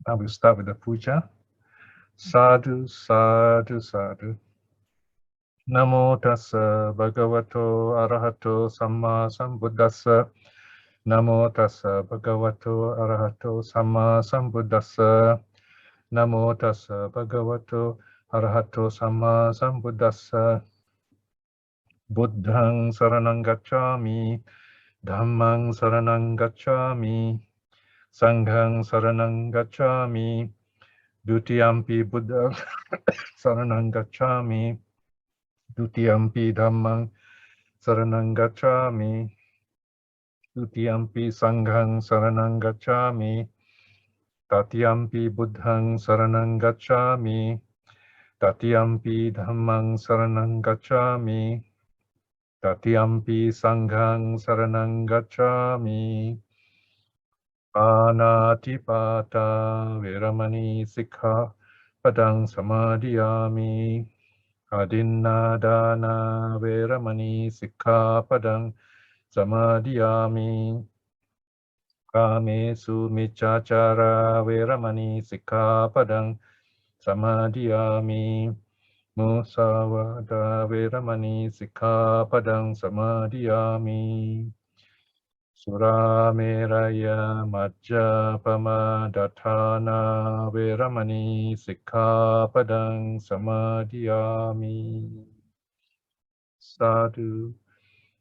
Now we start with the puja. Sadhu, sadhu, sadhu. Namo tassa bhagavato arahato samma sambuddhassa. Namo tassa bhagavato arahato samma sambuddhassa. Namo tassa bhagavato arahato samma sambuddhassa. Buddhang saranang gacchami. Dhammang saranang gacchami. Sanghang saranang gacchami. Dutiyampi Buddha saranang gacchami. Dutiyampi Dhammang saranang gacchami. Dutiyampi Sanghang saranang gacchami. Tatiyampi Buddhang saranang gacchami. Tatiyampi Dhammang saranang gacchami. Tatiyampi Sanghang saranang gacchami. Anatipata Veramani Sikha Padang Samadhiyami. Adinadana Veramani Sikha Padang Samadhiyami. Kamesu Michachara Veramani Sikha Padang Samadhiyami. Musavada Veramani Sikha Padang Samadhiyami. Surameraya Majjapama Dattana Veramani Sikkhapadang Samadhiyami. Sadhu,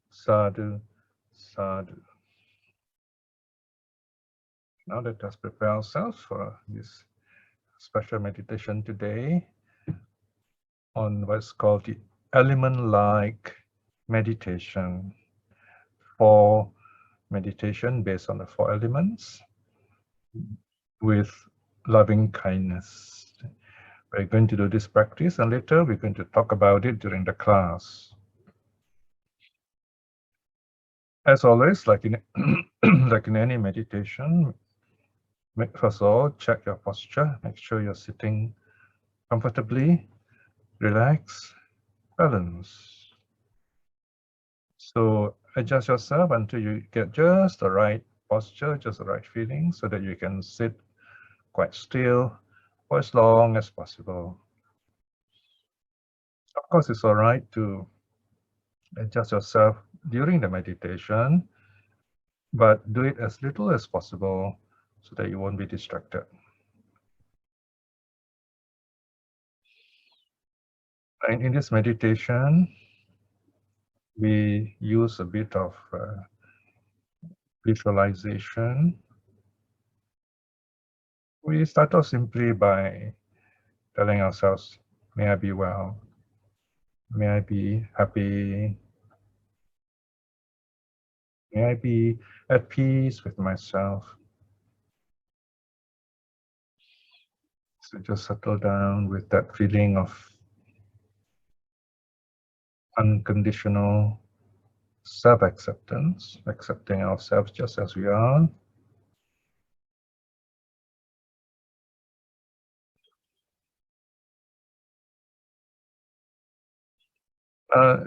sadhu, sadhu. Now let us prepare ourselves for this special meditation today on what's called the element-like meditation. For meditation based on the 4 elements with loving kindness. We're going to do this practice and later we're going to talk about it during the class. As always, like in any meditation, first of all, check your posture. Make sure you're sitting comfortably, relaxed, balanced. So adjust yourself until you get just the right posture, just the right feeling, so that you can sit quite still for as long as possible. Of course, it's all right to adjust yourself during the meditation, but do it as little as possible so that you won't be distracted. And in this meditation, we use a bit of visualization. We start off simply by telling ourselves, may I be well, may I be happy, may I be at peace with myself. So just settle down with that feeling of unconditional self-acceptance, accepting ourselves just as we are.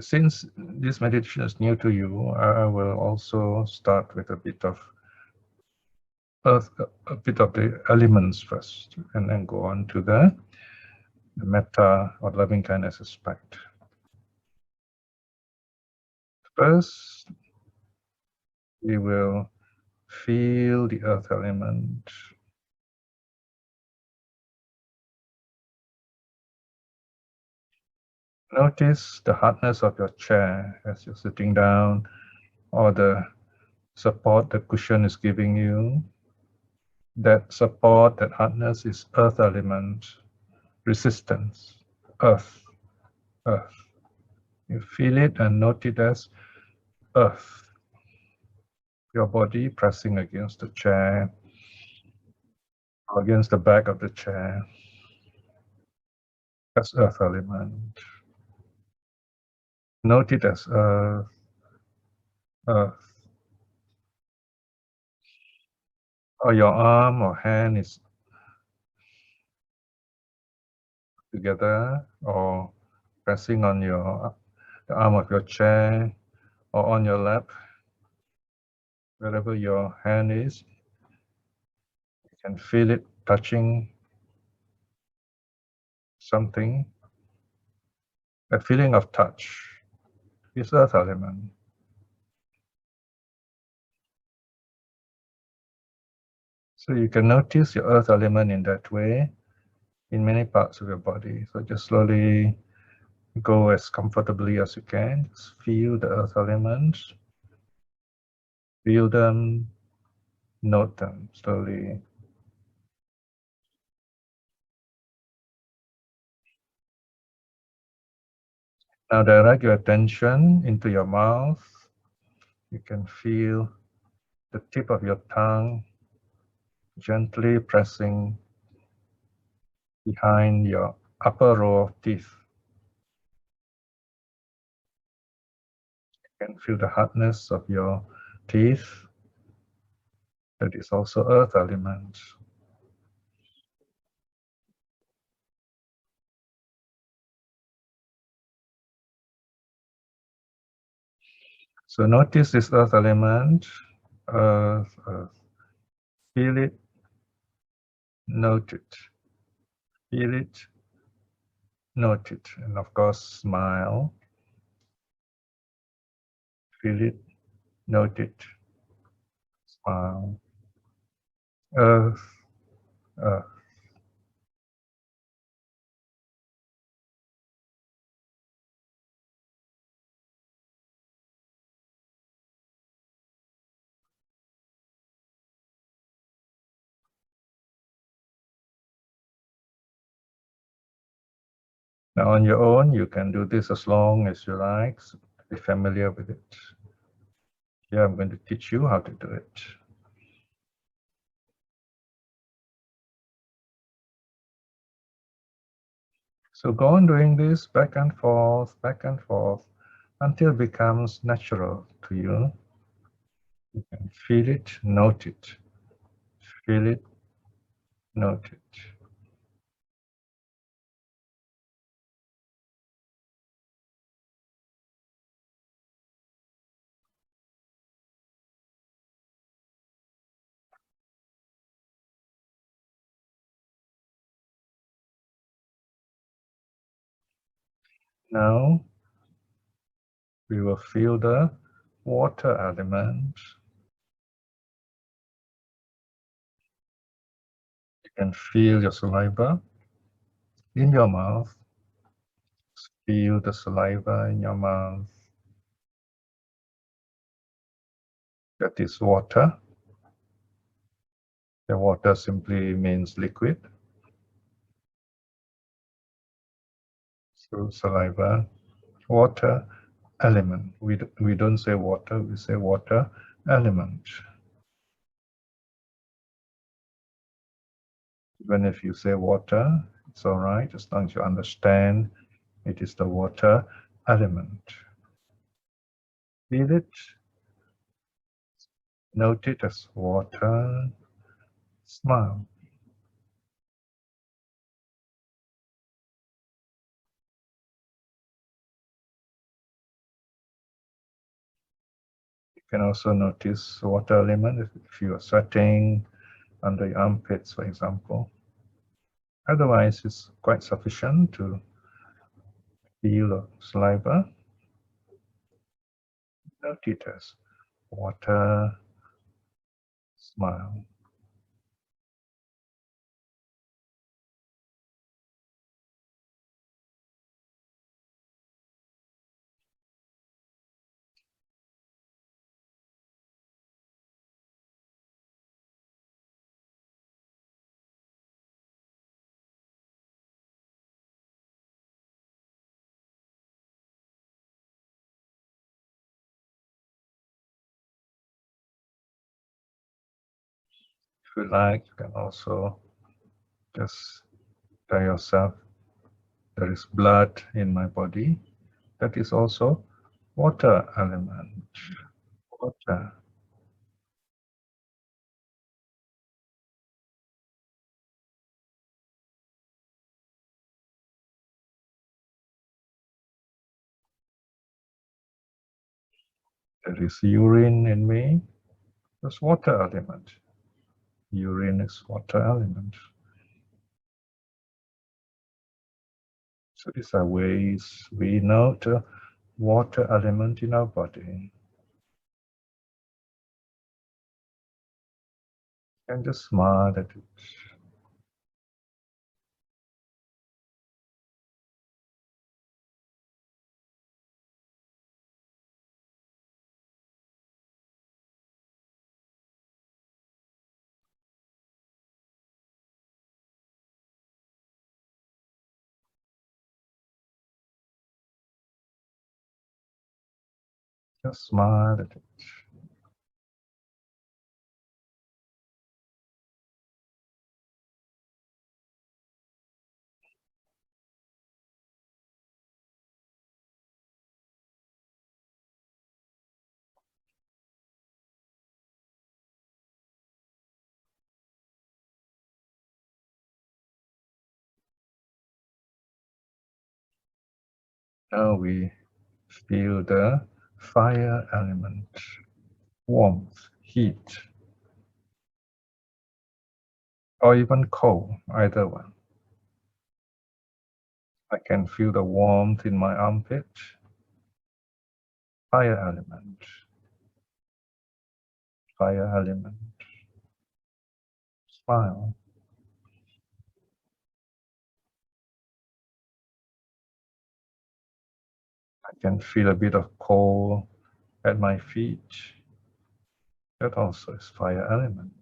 Since this meditation is new to you, I will also start with a bit of the elements first, and then go on to the metta or loving kindness aspect. First, we will feel the earth element. Notice the hardness of your chair as you're sitting down, or the support the cushion is giving you. That support, that hardness is earth element, resistance, earth, earth. You feel it and note it as earth. Your body pressing against the chair, or against the back of the chair. That's earth element. Note it as earth, earth. Or your arm or hand is together, or pressing on the arm of your chair, or on your lap, wherever your hand is. can feel it touching something. A feeling of touch is earth element. So you can notice your earth element in that way in many parts of your body. So just slowly go as comfortably as you can. Just feel the earth elements. Feel them, note them slowly. Now direct your attention into your mouth. You can feel the tip of your tongue gently pressing behind your upper row of teeth. You can feel the hardness of your teeth. That is also earth element. So notice this earth element, earth, earth. Feel it, note it. Feel it, note it. And of course, smile. Feel it, note it. Smile. Earth, earth. Now on your own, you can do this as long as you like. So be familiar with it. Here I'm going to teach you how to do it. So go on doing this back and forth, until it becomes natural to you. You can feel it, note it. Feel it, note it. Now we will feel the water element. You can feel your saliva in your mouth. Feel the saliva in your mouth. That is water. The water simply means liquid. So saliva, water element. We don't say water, we say water element. Even if you say water, it's all right, as long as you understand it is the water element. Feel it, note it as water, smile. You can also notice water element if you are sweating under your armpits, for example. Otherwise, it's quite sufficient to feel saliva. Note it as water, smile. If you like, you can also just tell yourself, there is blood in my body. That is also water element. Water. There is urine in me. That's water element. Urine is water element. So these are ways we know the water element in our body. And just smile at it. Just smile at it. Now we feel the fire element, warmth, heat, or even cold, either one. I can feel the warmth in my armpit, fire element, fire element. Smile. I can feel a bit of cold at my feet. That also is fire element.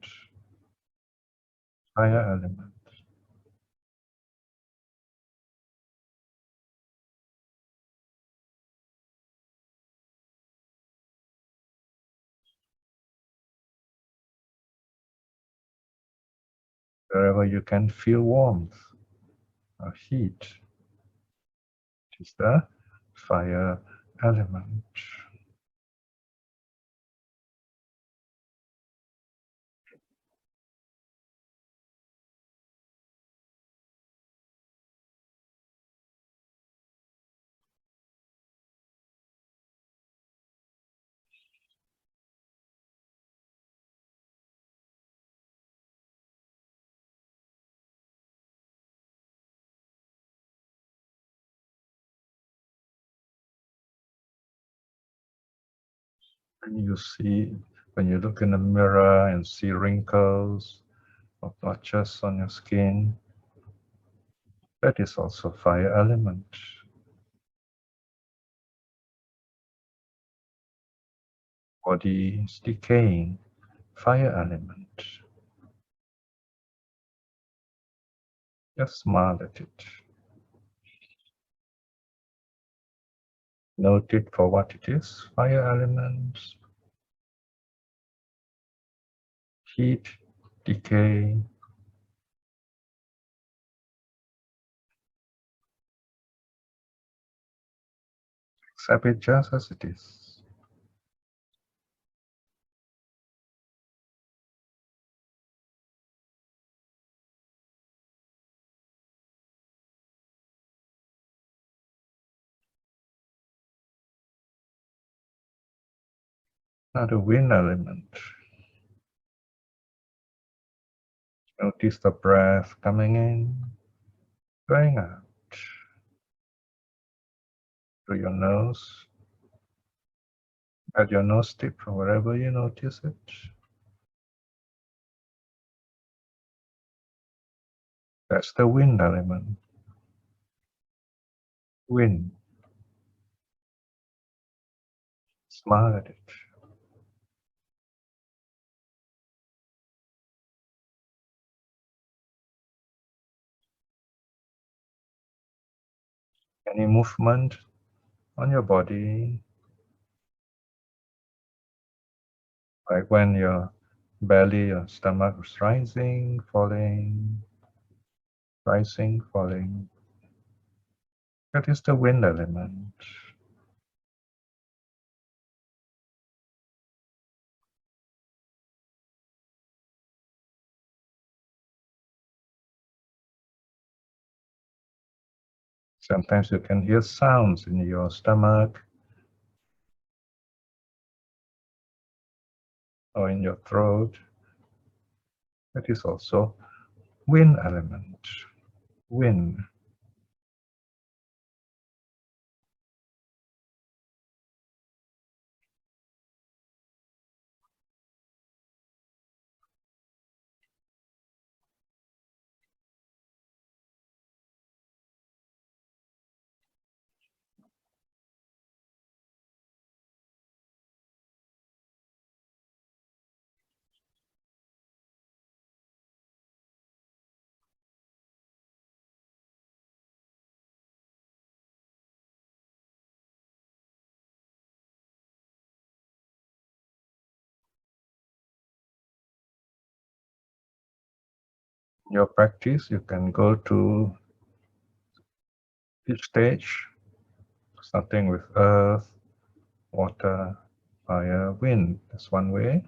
Fire element. Wherever you can feel warmth or heat, it is the fire element. And you see, when you look in the mirror and see wrinkles or blotches on your skin, that is also fire element. Body is decaying, fire element. Just smile at it. Note it for what it is, fire element, heat, decay. Accept it just as it is. Now the wind element. Notice the breath coming in, going out through your nose, at your nose tip, or wherever you notice it. That's the wind element. Wind. Smile at it. Any movement on your body, like when your belly, your stomach is rising, falling, rising, falling. That is the wind element. Sometimes you can hear sounds in your stomach or in your throat. That is also wind element. Wind. Your practice, you can go to each stage, starting with earth, water, fire, wind. That's one way.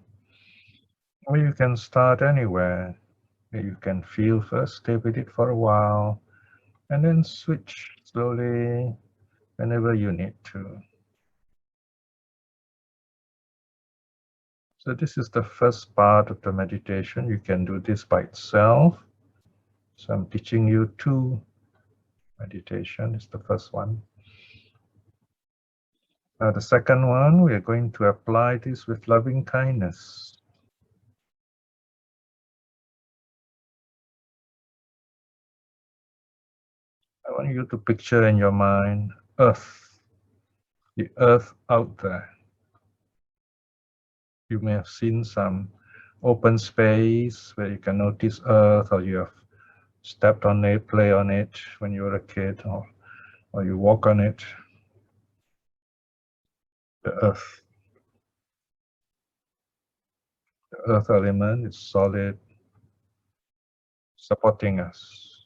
Or you can start anywhere. You can feel first, stay with it for a while, and then switch slowly whenever you need to. So this is the first part of the meditation. You can do this by itself. So I'm teaching you two meditation. Is the first one. The second one, we are going to apply this with loving kindness. I want you to picture in your mind earth, the earth out there. You may have seen some open space where you can notice earth, or you have stepped on it, play on it when you were a kid, or you walk on it. The earth. The earth element is solid, supporting us.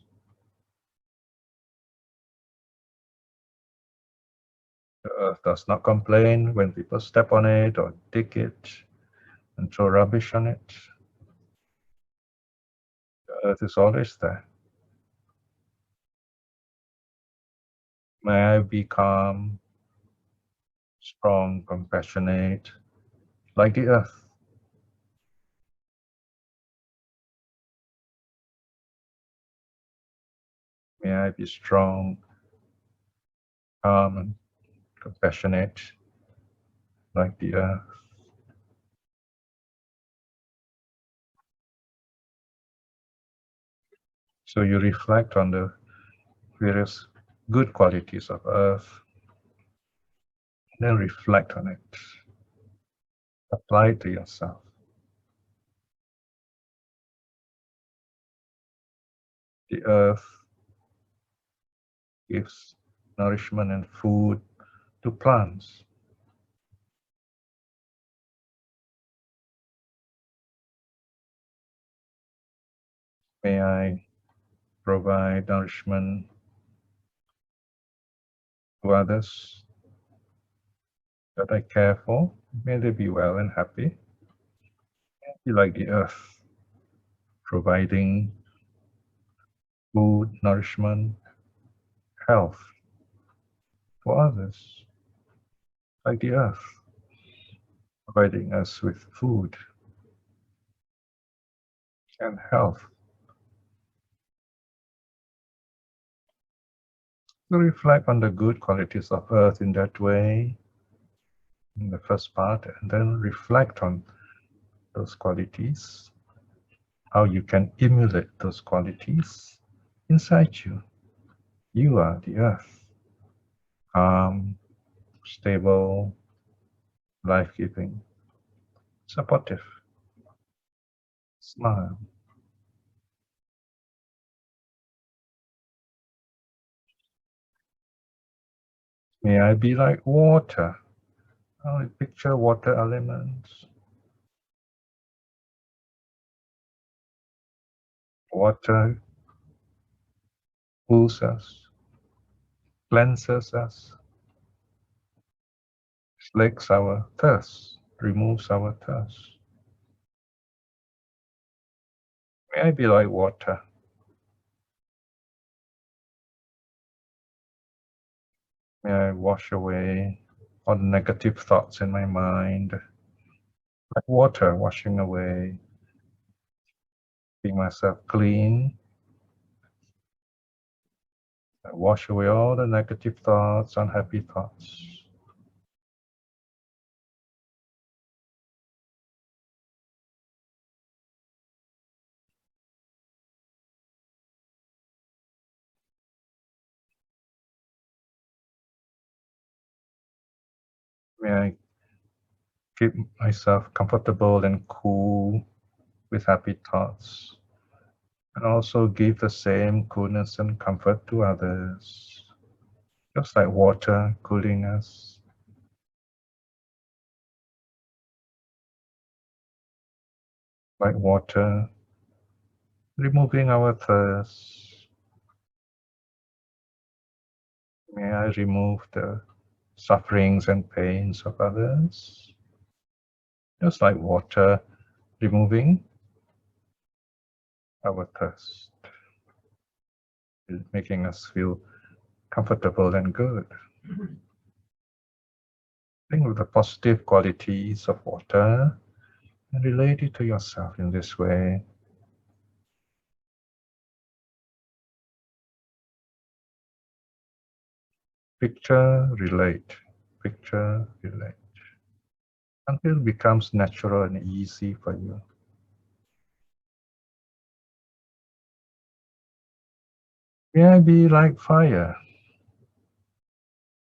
The earth does not complain when people step on it or dig it and throw rubbish on it. The earth is always there. May I be calm, strong, compassionate, like the earth. May I be strong, calm, and compassionate, like the earth. So you reflect on the various good qualities of earth, then reflect on it. Apply it to yourself. The earth gives nourishment and food to plants. May I provide nourishment to others that I care for. May they be well and happy. Be like the earth, providing food, nourishment, health for others. Like the earth, providing us with food and health. So reflect on the good qualities of earth in that way, in the first part, and then reflect on those qualities, how you can emulate those qualities inside you. You are the earth, calm, stable, life-giving, supportive. Smile. May I be like water. I picture water elements. Water cools us, cleanses us, slakes our thirst, removes our thirst. May I be like water. May I wash away all negative thoughts in my mind, like water washing away keeping myself clean. I wash away all the negative thoughts, unhappy thoughts. May I keep myself comfortable and cool with happy thoughts, and also give the same coolness and comfort to others, just like water cooling us. Like water, removing our thirst. May I remove the sufferings and pains of others, just like water removing our thirst, making us feel comfortable and good. Think of the positive qualities of water and relate it to yourself in this way. Picture, relate, picture, relate, until it becomes natural and easy for you. May I be like fire.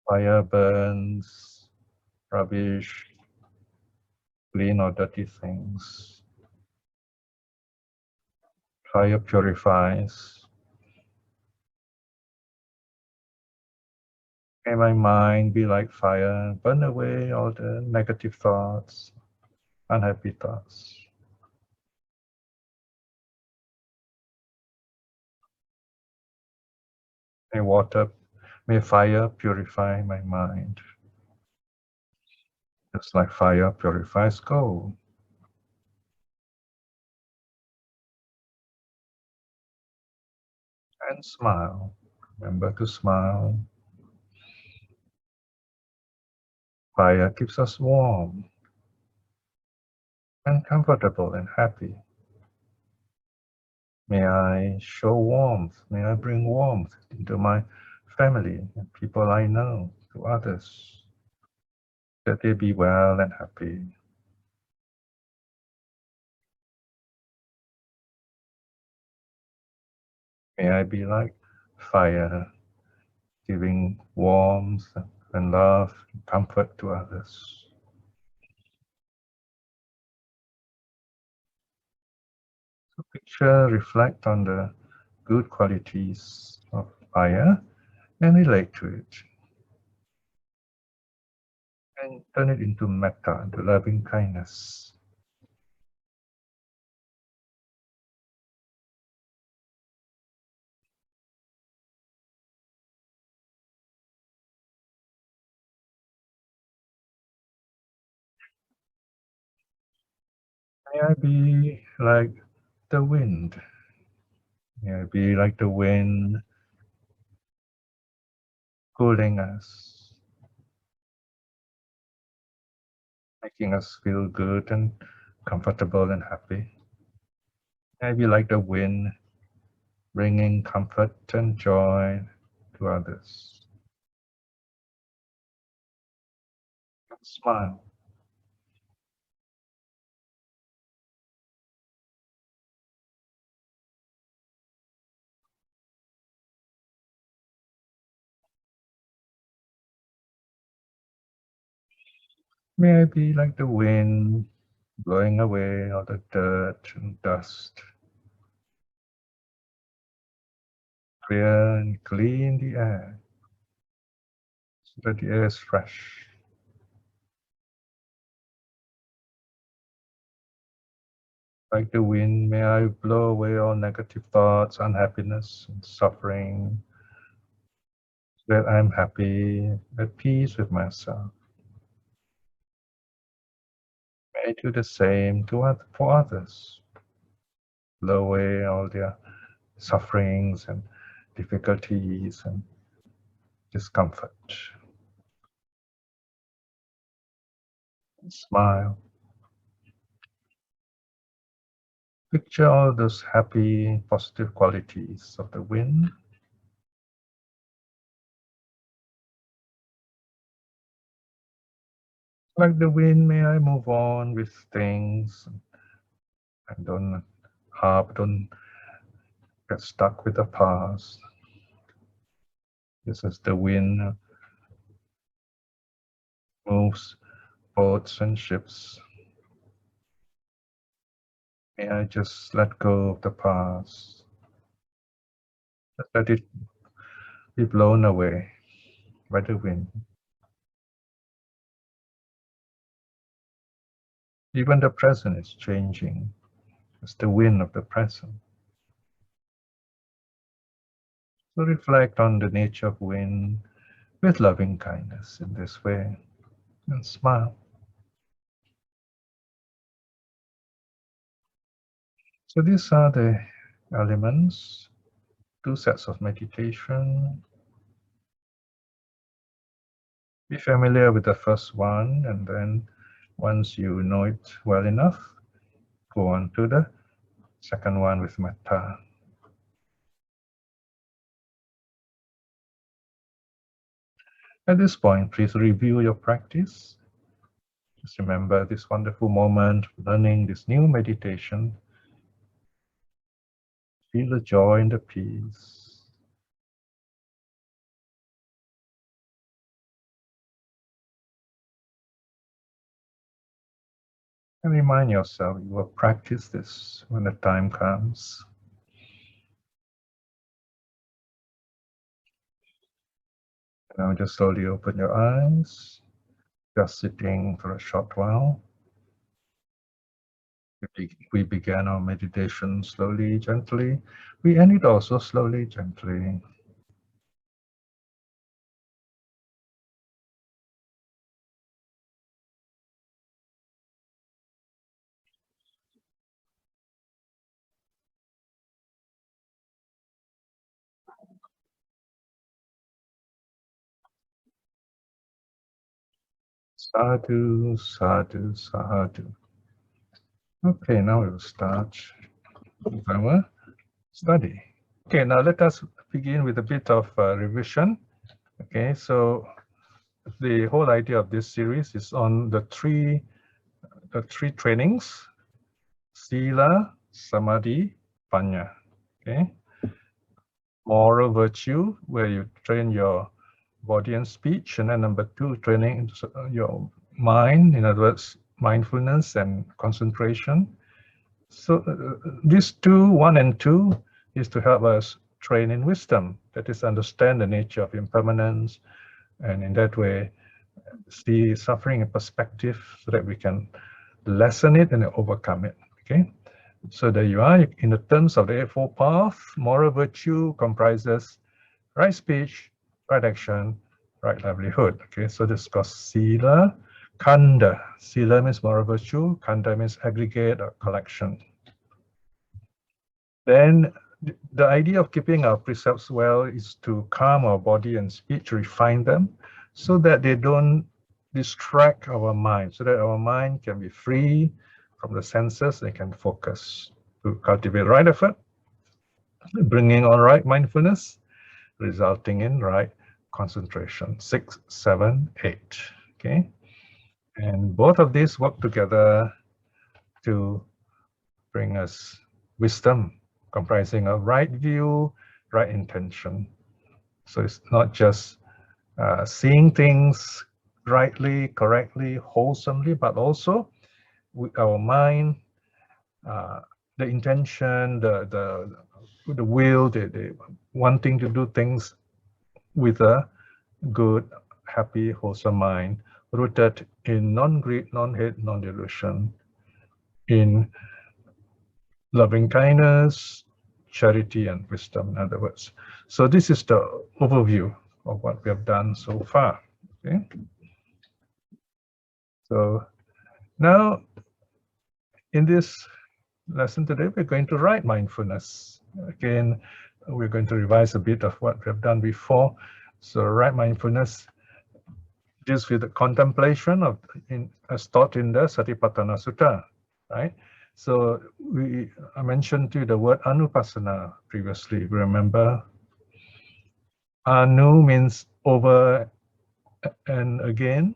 Fire burns rubbish, clean or dirty things. Fire purifies. May my mind be like fire, burn away all the negative thoughts, unhappy thoughts. May fire purify my mind, just like fire purifies gold. And smile. Remember to smile. Fire keeps us warm and comfortable and happy. May I show warmth. May I bring warmth into my family and people I know, to others, that they be well and happy. May I be like fire, giving warmth and love and comfort to others. So picture, reflect on the good qualities of fire and relate to it. And turn it into metta, into loving kindness. May I be like the wind. May I be like the wind, cooling us, making us feel good and comfortable and happy. May I be like the wind, bringing comfort and joy to others. Smile. May I be like the wind, blowing away all the dirt and dust. Clear and clean the air, so that the air is fresh. Like the wind, may I blow away all negative thoughts, unhappiness, and suffering, so that I'm happy, at peace with myself. May I do the same for others. Blow away all their sufferings and difficulties and discomfort. And smile. Picture all those happy, positive qualities of the wind. Like the wind, may I move on with things and don't get stuck with the past. Just as the wind moves boats and ships, may I just let go of the past. Just let it be blown away by the wind. Even the present is changing. It's the wind of the present. So reflect on the nature of wind with loving kindness in this way and smile. So these are the elements, 2 sets of meditation. Be familiar with the first one, and then once you know it well enough, go on to the second one with metta. At this point, please review your practice. Just remember this wonderful moment, learning this new meditation. Feel the joy and the peace. And remind yourself you will practice this when the time comes. Now just slowly open your eyes, just sitting for a short while. We began our meditation slowly, gently. We end it also slowly, gently. Sadhu, sadhu, sadhu. Okay, now we will start with our study. Okay, now let us begin with a bit of revision. Okay, so the whole idea of this series is on the three trainings: Sila, Samadhi, Panya. Okay, moral virtue, where you train your body and speech, and then number 2, training your mind, in other words, mindfulness and concentration. So these 2, 1 and 2, is to help us train in wisdom, that is, understand the nature of impermanence, and in that way see suffering in perspective so that we can lessen it and overcome it. Okay, so there you are. In the terms of the Eightfold Path, moral virtue comprises right speech, right action, right livelihood. Okay, so this is called Sila. Kanda. Sila means moral virtue. Kanda means aggregate or collection. Then the idea of keeping our precepts well is to calm our body and speech, refine them, so that they don't distract our mind, so that our mind can be free from the senses and can focus to cultivate right effort, bringing on right mindfulness, resulting in right concentration. 6, 7, 8. Okay, and both of these work together to bring us wisdom, comprising of right view, right intention. So it's not just seeing things rightly, correctly, wholesomely, but also with our mind, the intention, the will, the wanting to do things with a good, happy, wholesome mind, rooted in non-greed, non-hate, non-delusion, in loving kindness, charity, and wisdom, in other words. So this is the overview of what we have done so far. Okay. So now in this lesson today, we're going to write mindfulness. Again, we're going to revise a bit of what we have done before. So right mindfulness deals with the contemplation of, as taught in the Sati'paṭṭhāna Sutta, right? So I mentioned to you the word anupassana previously, remember? Anu means over and again,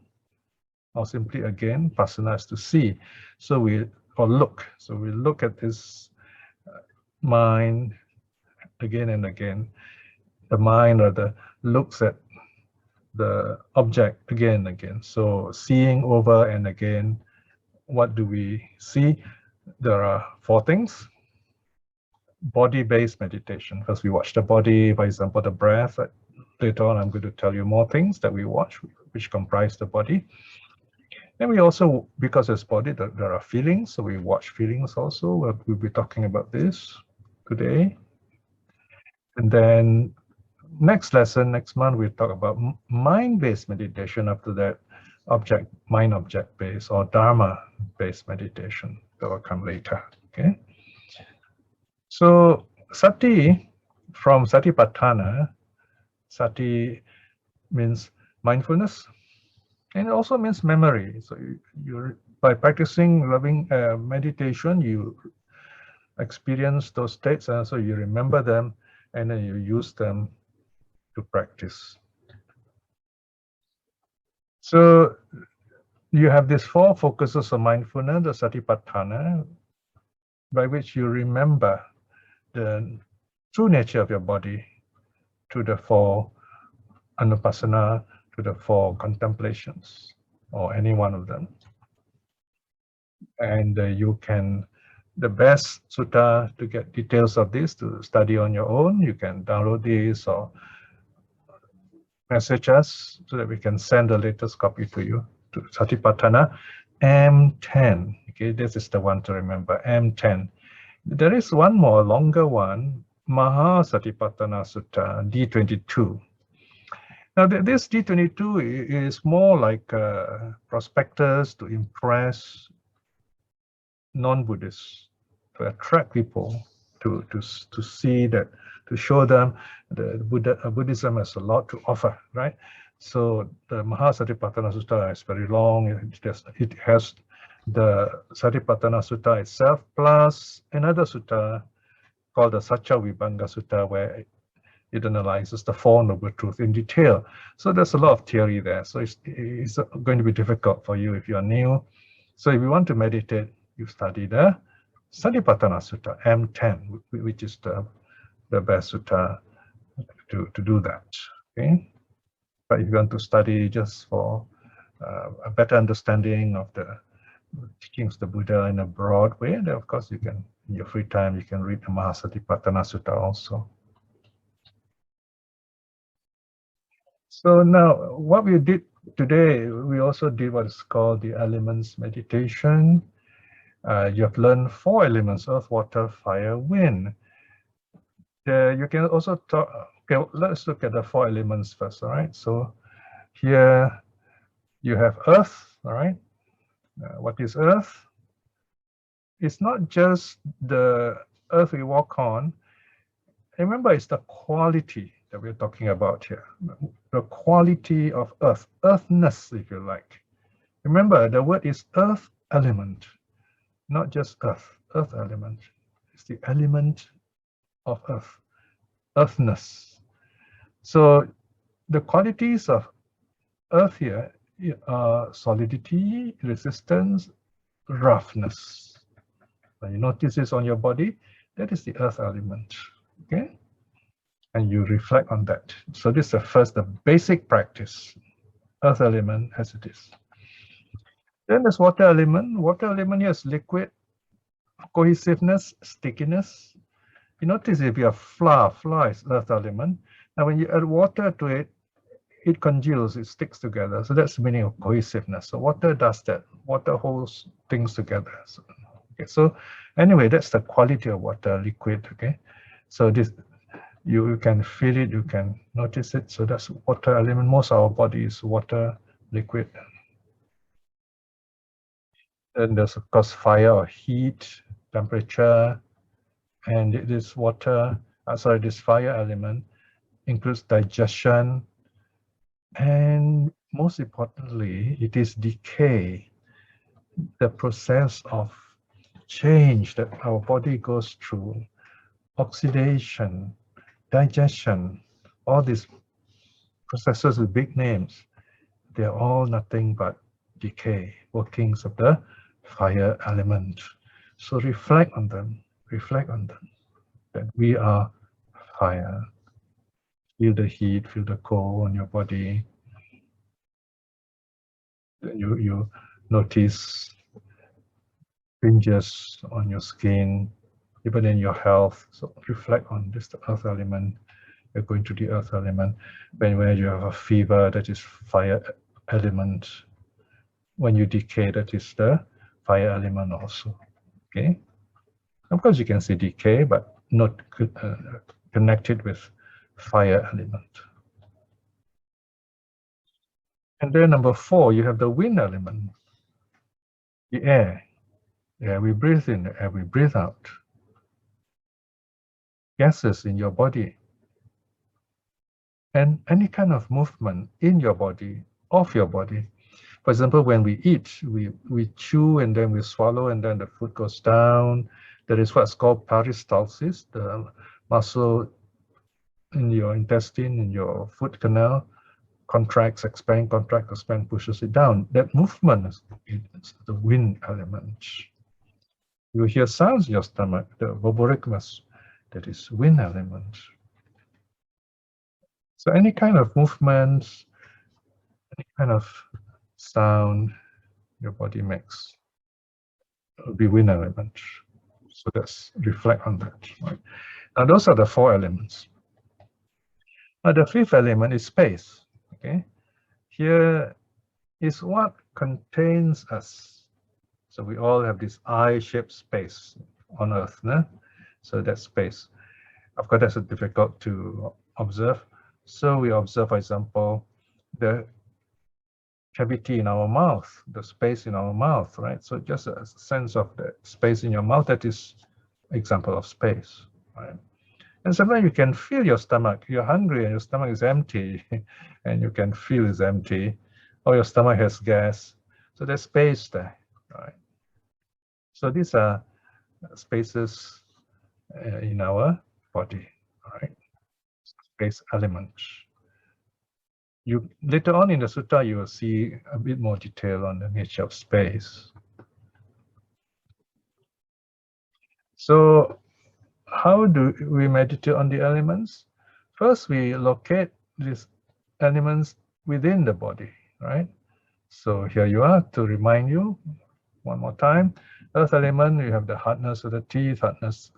or simply again. Passana is to see. So or look. So we look at this mind again and again. The mind or the looks at the object again and again. So seeing over and again. What do we see? There are 4 things. Body-based meditation. First we watch the body, for example, the breath. Later on, I'm going to tell you more things that we watch, which comprise the body. Then we also, because it's body, there are feelings, so we watch feelings also. We'll be talking about this today. And then next lesson, next month, we'll talk about mind-based meditation. After that, mind-object-based or Dharma-based meditation. That will come later, okay? So sati, from sati'paṭṭhāna, sati means mindfulness, and it also means memory. So you by practicing loving meditation, you experience those states, and so you remember them, and then you use them to practice. So you have these 4 focuses of mindfulness, the sati'paṭṭhāna, by which you remember the true nature of your body to the 4 anupassana, to the 4 contemplations, or any one of them. And you can, the best sutta to get details of this, to study on your own, you can download this or message us so that we can send the latest copy to you, to Sati'paṭṭhāna M10. Okay, this is the one to remember, M10. There is one more, longer one, Maha Sati'paṭṭhāna Sutta, D22. Now, this D22 is more like a prospectus to impress non-Buddhists, to attract people to see that, to show them that Buddhism has a lot to offer, right? So the Maha Sati'paṭṭhāna Sutta is very long. It has the Sati'paṭṭhāna Sutta itself plus another sutta called the Sacca Vibhanga Sutta, where it analyzes the 4 Noble Truths in detail. So there's a lot of theory there. So it's going to be difficult for you if you're new. So if you want to meditate, you study the Sati'paṭṭhāna Sutta, M10, which is the best sutta to do that. Okay? But if you want to study just for a better understanding of the teachings of the Buddha in a broad way, then of course you can, in your free time, you can read the Maha Sati'paṭṭhāna Sutta also. So now, what we did today, we also did what is called the elements meditation. You have learned 4 elements: earth, water, fire, wind. You can also talk, okay, let's look at the 4 elements first, all right? So here you have earth, all right? What is earth? It's not just the earth we walk on. Remember, it's the quality that we're talking about here. The quality of earth, earthness, if you like. Remember, the word is earth element, not just earth element. It's the element of earth, earthness. So the qualities of earth here are solidity, resistance, roughness. When you notice this on your body, that is the earth element, okay? And you reflect on that. So this is the basic practice, earth element as it is. Then there's water element. Water element here is liquid, cohesiveness, stickiness. You notice if you have flour is earth element. Now when you add water to it, it congeals, it sticks together. So that's the meaning of cohesiveness. So water does that. Water holds things together. So, okay, so anyway, that's the quality of water, liquid, okay? So this, you can feel it, you can notice it. So that's water element. Most of our body is water, liquid. Then there's of course fire or heat, temperature, and this water, this fire element includes digestion, and most importantly, it is decay, the process of change that our body goes through, oxidation, digestion, all these processes with big names, they're all nothing but decay, workings of the fire element. So reflect on them, that we are fire. Feel the heat, feel the cold on your body. You notice changes on your skin, even in your health. So reflect on this, the earth element. You're going to the earth element. When you have a fever, that is fire element. When you decay, that is the fire element also. Okay. Of course, you can see decay, but not connected with fire element. And then number 4, you have the wind element, the air. The air we breathe in, the air we breathe out. Gases in your body. And any kind of movement in your body, off your body. For example, when we eat, we chew and then we swallow and then the food goes down. That is what's called peristalsis, the muscle in your intestine, in your food canal, contracts, expand, contract, expand, pushes it down. That movement is the wind element. You hear sounds in your stomach, the borborygmus, that is wind element. So any kind of movement, any kind of sound your body makes will be wind element. So let's reflect on that. Right? Now those are the 4 elements. Now the 5th element is space. Okay, here is what contains us. So we all have this eye-shaped space on Earth, no? So that's space. Of course, that's difficult to observe. So we observe, for example, the cavity in our mouth, the space in our mouth, right? So just a sense of the space in your mouth, that is example of space, right? And sometimes you can feel your stomach. You're hungry and your stomach is empty, and you can feel it's empty, or your stomach has gas. So there's space there, right? So these are spaces in our body, right? Space elements. You later on in the sutta, you will see a bit more detail on the nature of space. So how do we meditate on the elements? First, we locate these elements within the body, right? So here you are to remind you one more time. Earth element, you have the hardness of the teeth, hardness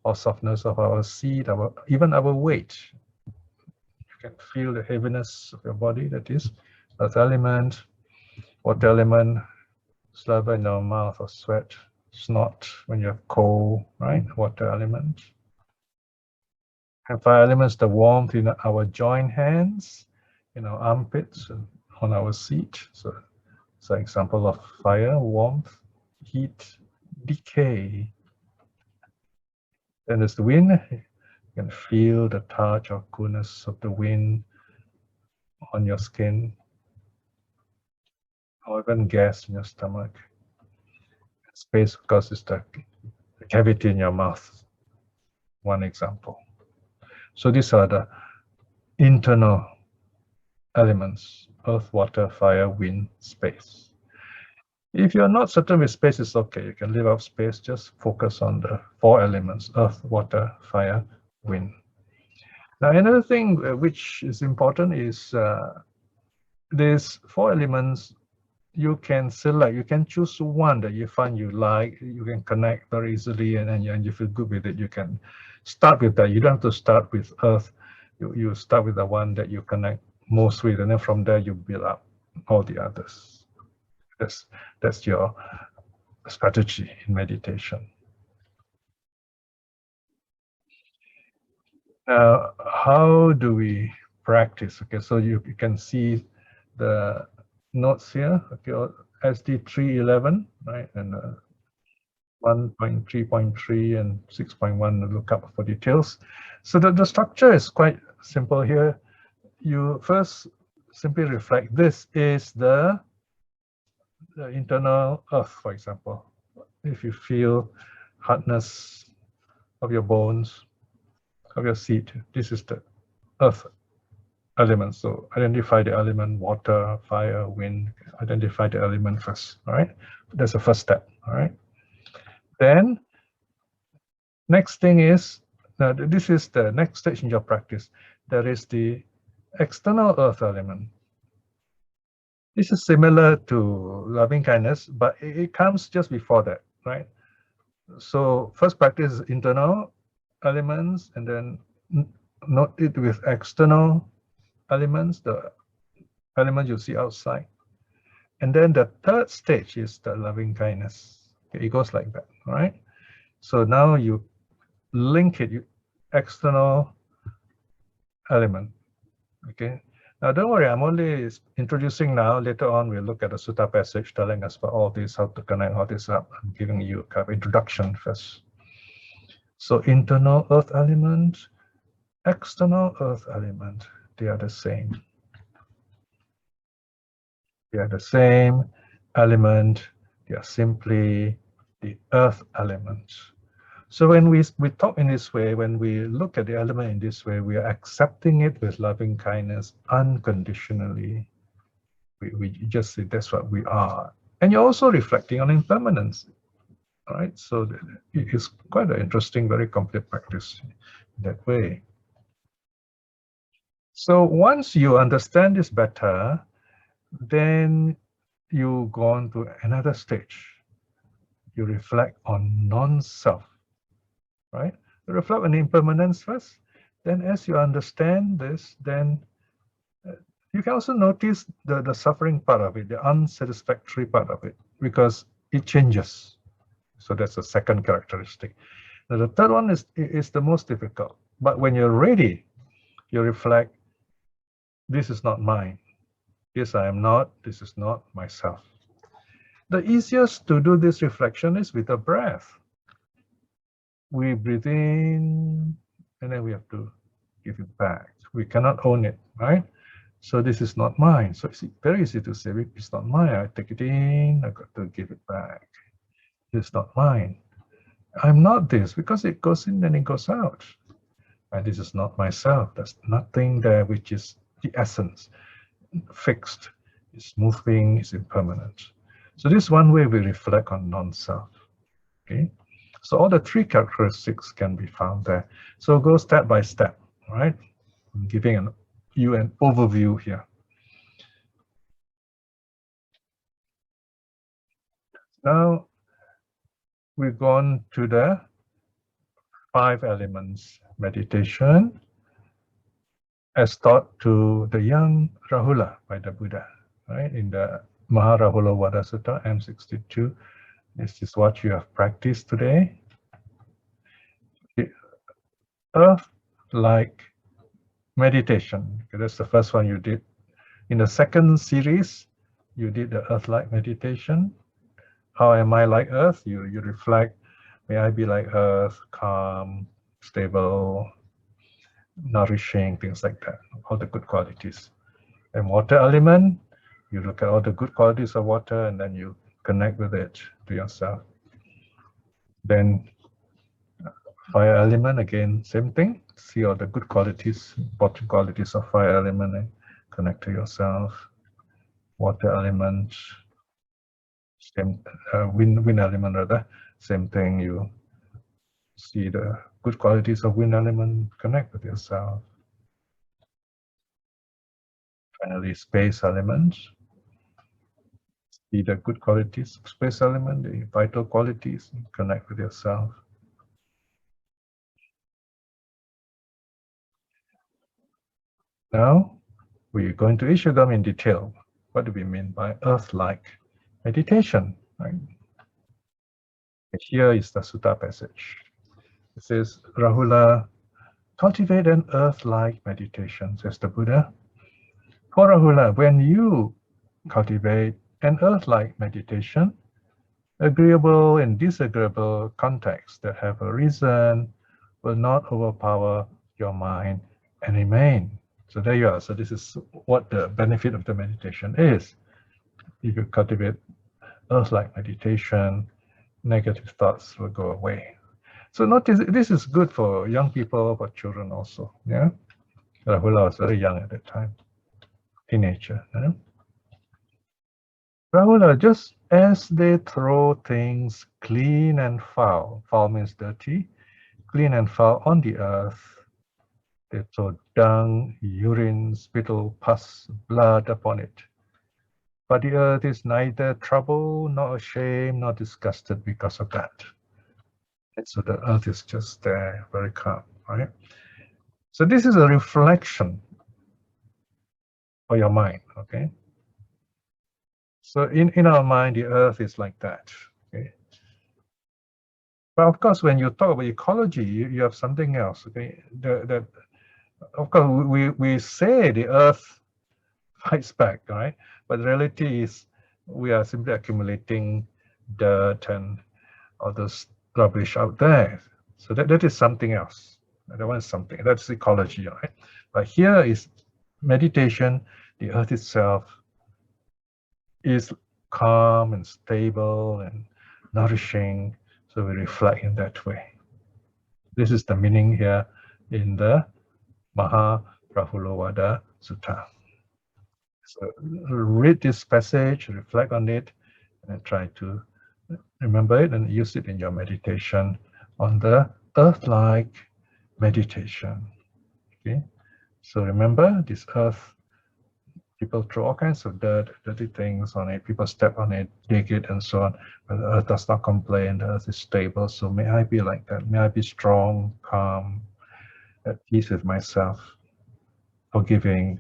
or softness of our seat, even our weight. You can feel the heaviness of your body, that is earth element. Water element, saliva in our mouth or sweat, snot when you have cold, right? Water element. And fire elements, the warmth in our joint hands, in our armpits, and on our seat. So it's an example of fire, warmth, heat, decay. Then there's the wind. You can feel the touch or coolness of the wind on your skin, or even gas in your stomach. Space, of course, is the cavity in your mouth. One example. So these are the internal elements: earth, water, fire, wind, space. If you're not certain with space, it's okay. You can leave out space, just focus on the 4 elements: earth, water, fire, wind. Now, another thing which is important is these 4 elements, you can select, you can choose one that you find you like, you can connect very easily, and you feel good with it. You can start with that. You don't have to start with earth. You start with the one that you connect most with, and then from there you build up all the others. That's your strategy in meditation. Now, how do we practice? Okay, so you can see the notes here. Okay, SD 311, right, and 1.3.3 and 6.1. Look up for details. So the structure is quite simple here. You first simply reflect. This is the internal earth, for example. if you feel hardness of your bones, of your seat, this is the earth element. So identify the element, water, fire, wind, identify the element first, all right? That's the first step, all right? Then next thing is, now this is the next stage in your practice. There is the external earth element. This is similar to loving kindness, but it comes just before that, right? So first practice is internal elements, and then note it with external elements, the element you see outside. And then the third stage is the loving kindness. Okay, it goes like that, all right? So now you link it, external element, okay? Now don't worry, I'm only introducing now. Later on, we'll look at the sutta passage telling us about all this, how to connect all this up. I'm giving you a kind of introduction first. So internal earth element, external earth element, they are the same. They are the same element. They are simply the earth element. So when we talk in this way, when we look at the element in this way, we are accepting it with loving kindness unconditionally. We just say that's what we are. And you're also reflecting on impermanence. All right, so it is quite an interesting, very complete practice in that way. So once you understand this better, then you go on to another stage. You reflect on non-self, right? You reflect on impermanence first. Then as you understand this, then you can also notice the suffering part of it, the unsatisfactory part of it, because it changes. So that's the second characteristic. Now, the third one is the most difficult. But when you're ready, you reflect, this is not mine. This I am not. This is not myself. The easiest to do this reflection is with a breath. We breathe in, and then we have to give it back. We cannot own it, right? So this is not mine. So it's very easy to say, it's not mine. I take it in, I got to give it back. It's not mine. I'm not this, because it goes in and it goes out. And this is not myself. There's nothing there which is the essence, fixed, it's moving, it's impermanent. So this is one way we reflect on non-self. Okay, so all the three characteristics can be found there. So go step by step, right? I'm giving you an overview here. Now we've gone to the 5 elements meditation as taught to the young Rahula by the Buddha, right? In the Maharahula Vada Sutta, M62. This is what you have practiced today. The earth-like meditation. Okay, that's the first one you did. In the second series, you did the earth-like meditation. How am I like earth? You reflect, may I be like earth, calm, stable, nourishing, things like that, all the good qualities. And water element, you look at all the good qualities of water and then you connect with it to yourself. Then fire element, again, same thing. See all the good qualities, important qualities of fire element and connect to yourself. Water element, same, wind element rather, same thing. You see the good qualities of wind element, connect with yourself. Finally, space element. See the good qualities of space element, the vital qualities, connect with yourself. Now, we're going to issue them in detail. What do we mean by earth-like meditation? Right? Here is the sutta passage. It says, Rahula, cultivate an earth-like meditation, says the Buddha. For Rahula, when you cultivate an earth-like meditation, agreeable and disagreeable contexts that have a reason will not overpower your mind and remain. So there you are. So this is what the benefit of the meditation is. If you cultivate earth-like meditation, negative thoughts will go away. So notice this is good for young people, for children also. Yeah, Rahula was very young at that time, teenager. Yeah? Rahula, just as they throw things clean and foul means dirty, clean and foul on the earth, they throw dung, urine, spittle, pus, blood upon it. But the earth is neither troubled, nor ashamed, nor disgusted because of that. And so the earth is just there, very calm, right? So this is a reflection for your mind, okay? So in our mind, the earth is like that, okay? But of course, when you talk about ecology, you have something else, okay? That of course, we say the earth fights back, right? But the reality is we are simply accumulating dirt and all this rubbish out there. So that is something else. That one is something, that's ecology, right? But here is meditation, the earth itself is calm and stable and nourishing. So we reflect in that way. This is the meaning here in the Mahaprahulavada Sutta. So read this passage, reflect on it, and try to remember it and use it in your meditation on the earth-like meditation. Okay, so remember this earth, people throw all kinds of dirt, dirty things on it, people step on it, dig it, and so on. But the earth does not complain, the earth is stable. So may I be like that. May I be strong, calm, at peace with myself, forgiving,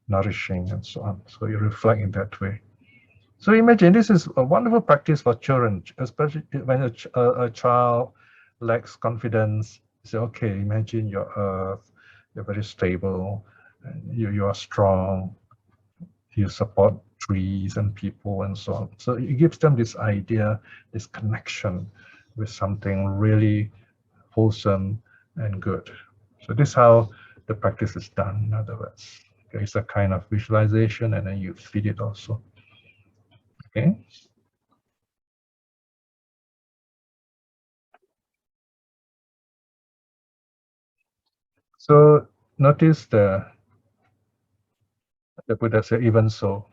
nourishing, and so on. So you reflect in that way. So imagine this is a wonderful practice for children, especially when a child lacks confidence. You say, okay, imagine your earth, you're very stable, and you are strong, you support trees and people and so on. So it gives them this idea, this connection with something really wholesome and good. So this is how the practice is done, in other words. Okay, it's a kind of visualization, and then you feed it also. Okay. So notice the Buddha said, even so,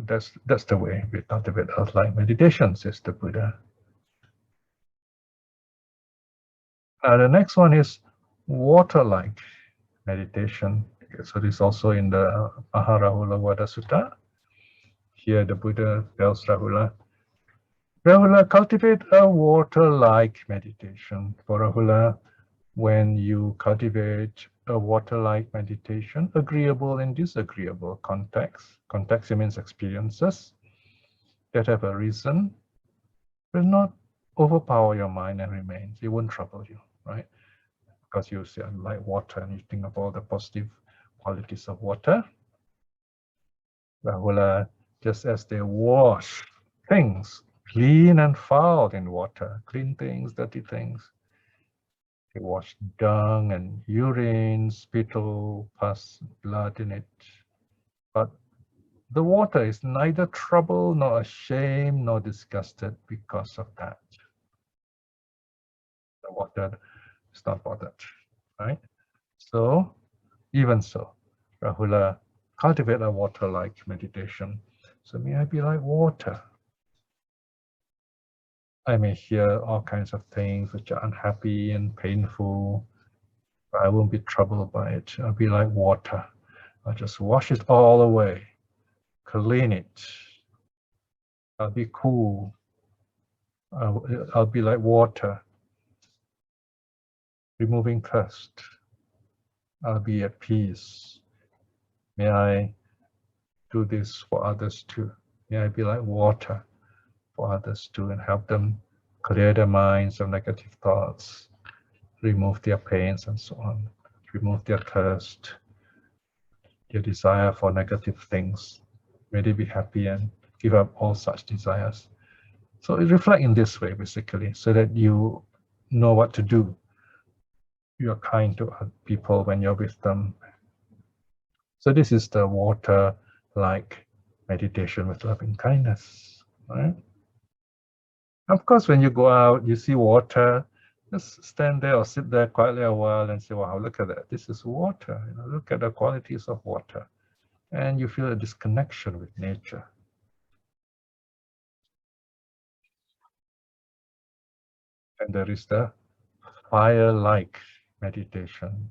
that's the way we cultivate earth-like meditation, says the Buddha. The next one is water-like meditation. Okay, so this is also in the Mahaprahulavada Sutta. Here the Buddha tells Rahula, Rahula, cultivate a water-like meditation. For Rahula, when you cultivate a water-like meditation, agreeable and disagreeable context means experiences that have arisen, will not overpower your mind and remain. It won't trouble you, right? Because you see, like water, and you think of all the positive qualities of water. Rahula, just as they wash things clean and foul in water, clean things, dirty things. They wash dung and urine, spittle, pus, blood in it. But the water is neither troubled, nor ashamed, nor disgusted because of that. The water is not bothered, right? So, even so, Rahula, cultivate a water-like meditation. So may I be like water. I may hear all kinds of things which are unhappy and painful, but I won't be troubled by it. I'll be like water. I'll just wash it all away, clean it. I'll be cool. I'll be like water, removing thirst. I'll be at peace. May I do this for others too. May I be like water for others too, and help them clear their minds of negative thoughts, remove their pains and so on, remove their thirst, their desire for negative things. May they be happy and give up all such desires. So reflect in this way, basically, so that you know what to do. You are kind to other people when you're with them. So this is the water-like meditation with loving kindness, right? Of course, when you go out, you see water, just stand there or sit there quietly a while and say, wow, look at that. This is water. You know, look at the qualities of water. And you feel a disconnection with nature. And there is the fire-like meditation.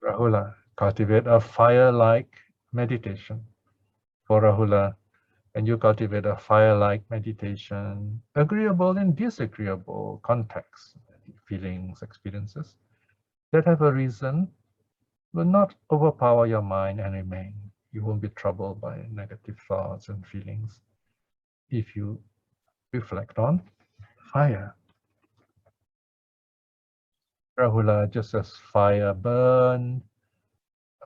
Rahula, cultivate a fire-like meditation. For Rahula, and you cultivate a fire-like meditation, agreeable and disagreeable contexts, feelings, experiences that have a reason will not overpower your mind and remain. You won't be troubled by negative thoughts and feelings if you reflect on fire. Rahula, just as fire burns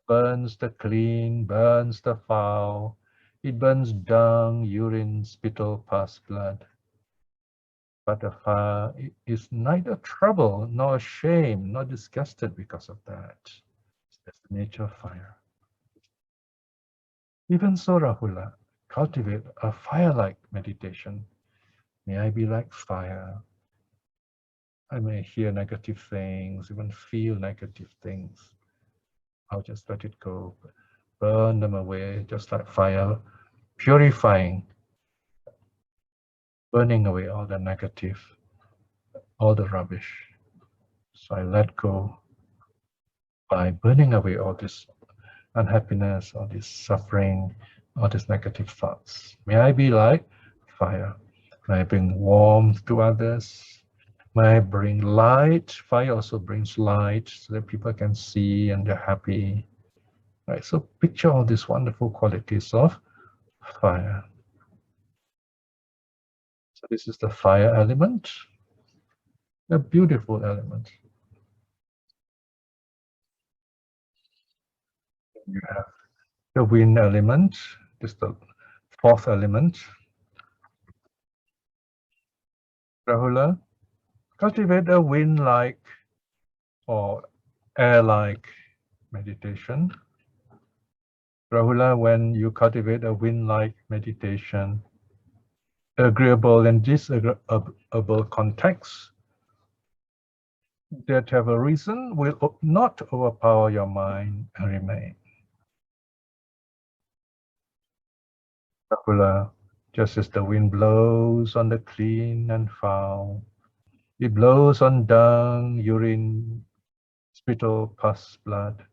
the clean, burns the foul, it burns dung, urine, spittle, pus, blood. But the fire is neither troubled nor ashamed nor disgusted because of that. That's the nature of fire. Even so, Rahula, cultivate a fire-like meditation. May I be like fire. I may hear negative things, even feel negative things. I'll just let it go, burn them away, just like fire, purifying, burning away all the negative, all the rubbish. So I let go by burning away all this unhappiness, all this suffering, all these negative thoughts. May I be like fire. May I bring warmth to others. May I bring light. Fire also brings light so that people can see and they're happy. Right, so picture all these wonderful qualities of fire. So this is the fire element, a beautiful element. You have the wind element, this is the fourth element. Rahula, cultivate a wind-like or air-like meditation. Rahula, when you cultivate a wind-like meditation, agreeable and disagreeable contexts that have a reason will not overpower your mind and remain. Rahula, just as the wind blows on the clean and foul, it blows on dung, urine, spittle, pus, blood.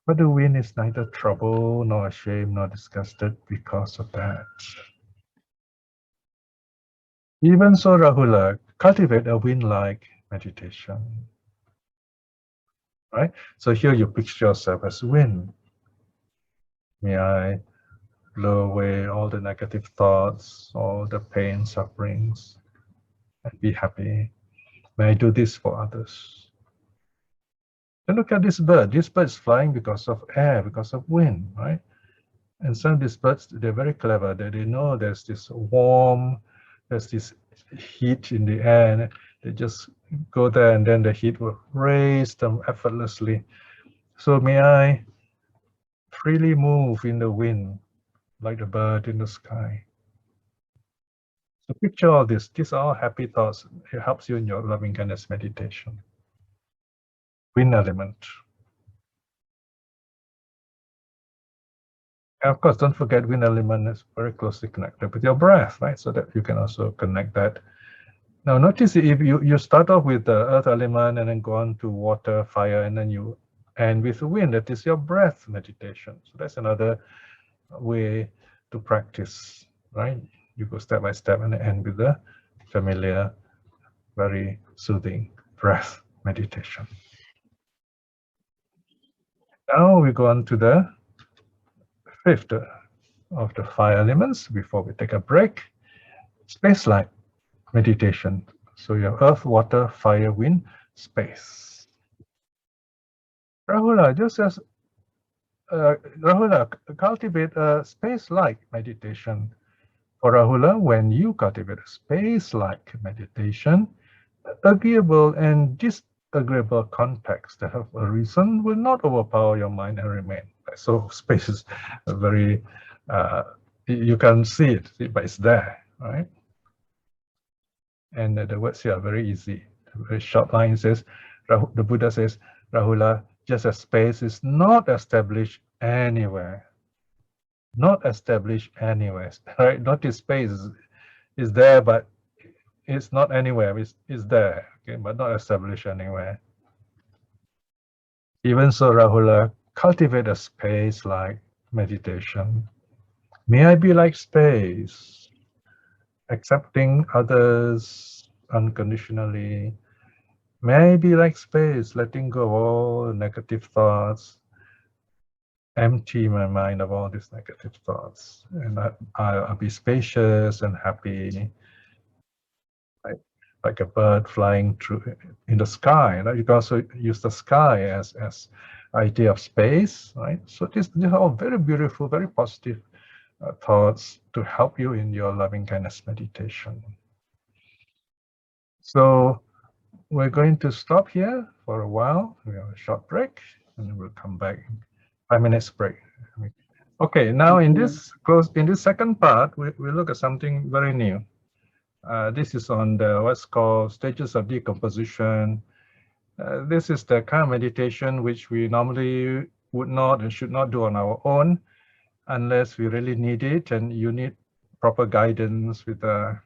But the wind is neither troubled, nor ashamed, nor disgusted because of that. Even so, Rahula, cultivate a wind-like meditation. Right? So here you picture yourself as wind. May I blow away all the negative thoughts, all the pain, sufferings, and be happy. May I do this for others. And look at this bird. This bird is flying because of air, because of wind, right? And some of these birds, they're very clever. They know there's this warm, there's this heat in the air, and they just go there and then the heat will raise them effortlessly. So may I freely move in the wind like the bird in the sky. So picture all this. These are all happy thoughts. It helps you in your loving kindness meditation. Wind element. And of course, don't forget wind element is very closely connected with your breath, right? So that you can also connect that. Now notice if you start off with the earth element and then go on to water, fire, and then you end with wind. That is your breath meditation. So that's another way to practice, right? You go step by step and end with the familiar, very soothing breath meditation. Now we go on to the fifth of the five elements before we take a break. Space-like meditation. So you have earth, water, fire, wind, space. Rahula, just as Rahula, cultivate a space-like meditation. For Rahula, when you cultivate a space-like meditation, agreeable and disagreeable contexts that have a reason will not overpower your mind and remain. So space is a very You can see it, but it's there, right? And the words here are very easy. A very short line says, the Buddha says, Rahula, just as space is not established anywhere. Not established anywhere, right? Notice space is there, but it's not anywhere. It's there, okay, but not established anywhere. Even so, Rahula, cultivate a space like meditation. May I be like space, accepting others unconditionally. May I be like space, letting go of all negative thoughts, empty my mind of all these negative thoughts, and I'll be spacious and happy, like a bird flying through in the sky. Right? You can also use the sky as idea of space, right? So these are all very beautiful, very positive thoughts to help you in your loving kindness meditation. So we're going to stop here for a while. We have a short break, and then we'll come back. 5 minutes break. Okay, now in this second part, we look at something very new. This is on the what's called stages of decomposition. This is the kind of meditation which we normally would not and should not do on our own, unless we really need it, and you need proper guidance with a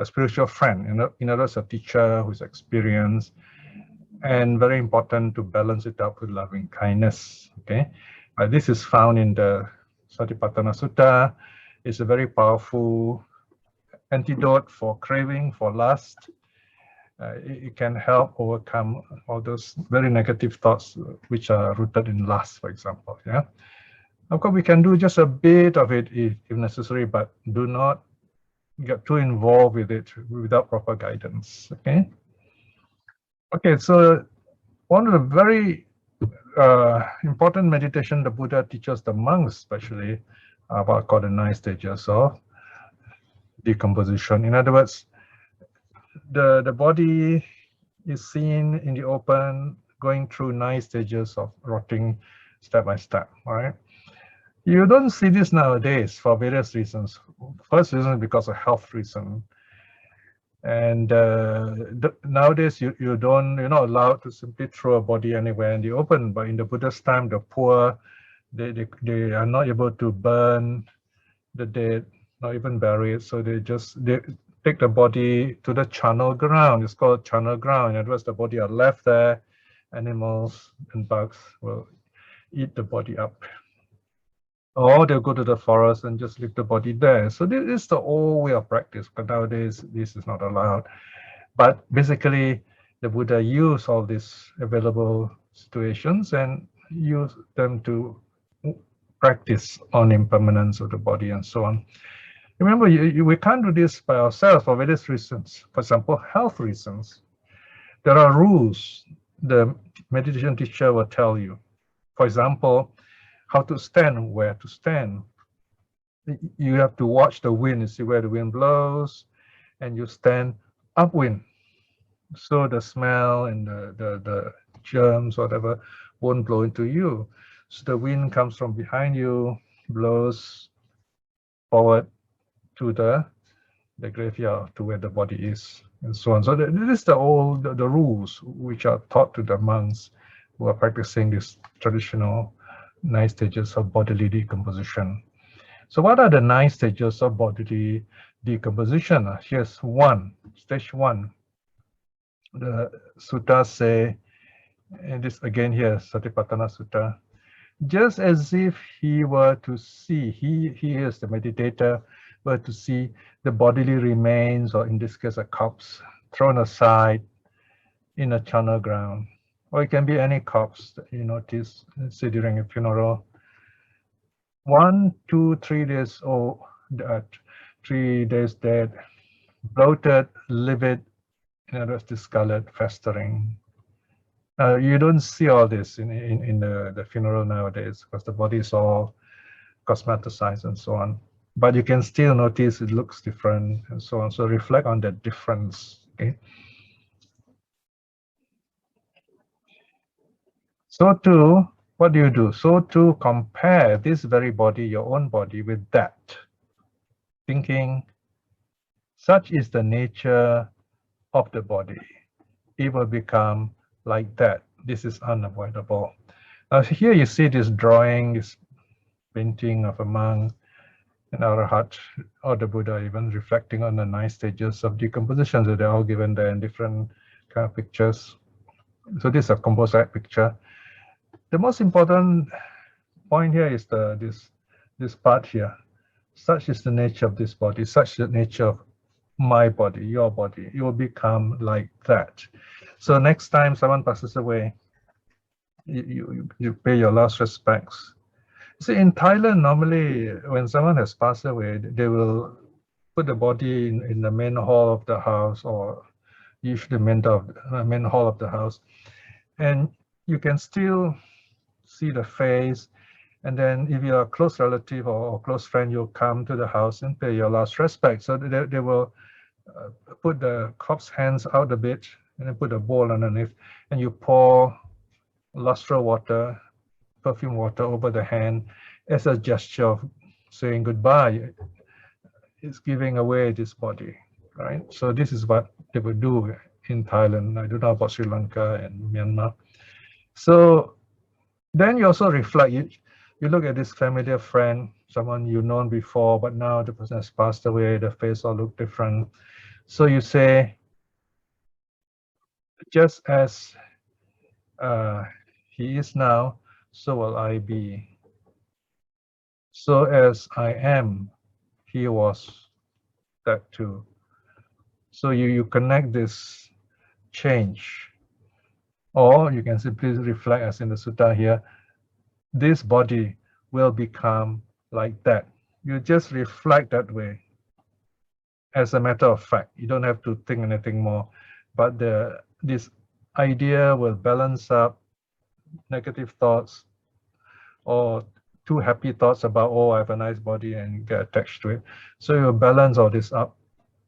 spiritual friend, in other words, a teacher who's experienced, and very important to balance it up with loving kindness. Okay, this is found in the Sati'paṭṭhāna Sutta. It's a very powerful antidote for craving, for lust. It can help overcome all those very negative thoughts which are rooted in lust, for example. Yeah, of course we can do just a bit of it if necessary, but do not get too involved with it without proper guidance. Okay. Okay, so one of the very important meditation the Buddha teaches the monks, especially about called the 9 stages of decomposition. In other words, the body is seen in the open, going through 9 stages of rotting step by step. All right. You don't see this nowadays for various reasons. First reason is because of health reason. And nowadays you're not allowed to simply throw a body anywhere in the open. But in the Buddha's time, the poor, they are not able to burn the dead, not even bury it. So they take the body to the charnel ground. It's called charnel ground. In other words, the body are left there. Animals and bugs will eat the body up. Or they'll go to the forest and just leave the body there. So this is the old way of practice, but nowadays this is not allowed. But basically, the Buddha used all these available situations and used them to practice on impermanence of the body and so on. Remember, we can't do this by ourselves for various reasons. For example, health reasons. There are rules the meditation teacher will tell you. For example, how to stand, where to stand. You have to watch the wind and see where the wind blows, and you stand upwind. So the smell and the germs, whatever, won't blow into you. So the wind comes from behind you, blows forward to the graveyard, to where the body is, and so on. So this is the rules which are taught to the monks who are practicing this traditional 9 stages of bodily decomposition. So what are the 9 stages of bodily decomposition? Here's one, stage 1. The suttas say, and this again here, Sati'paṭṭhāna Sutta, just as if he were to see, he is the meditator, were to see the bodily remains, or in this case a corpse, thrown aside in a charnel ground. Or it can be any corpse that you notice, say during a funeral. 1, 2, 3 days old, 3 days dead, bloated, livid, in other words, discolored, festering. You don't see all this in the funeral nowadays because the body is all cosmeticized and so on. But you can still notice it looks different and so on. So reflect on that difference. Okay. So too, what do? So to compare this very body, your own body, with that. thinking, such is the nature of the body. It will become like that. This is unavoidable. Now here you see this drawing, this painting of a monk, an arahat, or the Buddha even reflecting on the 9 stages of decomposition. So they're all given there in different kind of pictures. So this is a composite picture. The most important point here is this part here. Such is the nature of this body, such the nature of my body, your body. It will become like that. So next time someone passes away, you pay your last respects. See, in Thailand, normally when someone has passed away, they will put the body in the main hall of the house, or usually main hall of the house, and you can still see the face. And then if you're a close relative or close friend, you'll come to the house and pay your last respect. So they will put the corpse hands out a bit and then put a bowl underneath, and you pour lustral water, perfume water over the hand as a gesture of saying goodbye. It's giving away this body, right? So this is what they would do in Thailand. I don't know about Sri Lanka and Myanmar. So then you also reflect. You look at this familiar friend, someone you've known before, but now the person has passed away, the face all look different. So you say, just as he is now, so will I be. So as I am, he was that too. So you connect this change. Or you can simply reflect, as in the sutta here, this body will become like that. You just reflect that way as a matter of fact. You don't have to think anything more. But this idea will balance up negative thoughts or too happy thoughts about, oh, I have a nice body, and get attached to it. So you balance all this up.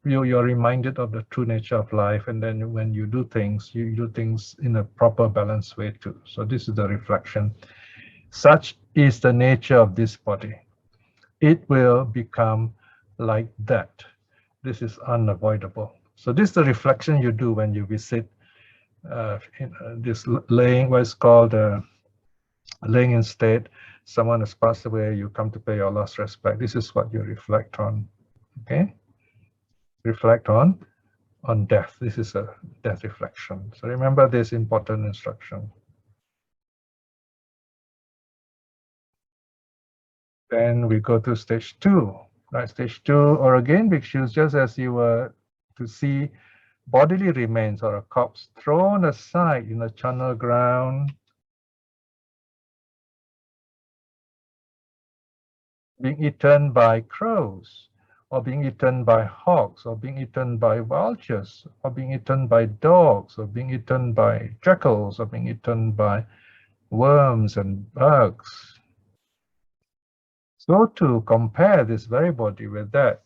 You're reminded of the true nature of life, and then when you do things, you do things in a proper balanced way too. So this is the reflection. Such is the nature of this body. It will become like that. This is unavoidable. So this is the reflection you do when you visit this laying, what is called laying in state. Someone has passed away, you come to pay your last respect. This is what you reflect on. Okay? Reflect on death. This is a death reflection. So remember this important instruction. Then we go to stage 2. Right, stage 2, or again, bhikshus, just as you were to see bodily remains or a corpse thrown aside in the charnel ground, being eaten by crows, or being eaten by hawks, or being eaten by vultures, or being eaten by dogs, or being eaten by jackals, or being eaten by worms and bugs. So to compare this very body with that,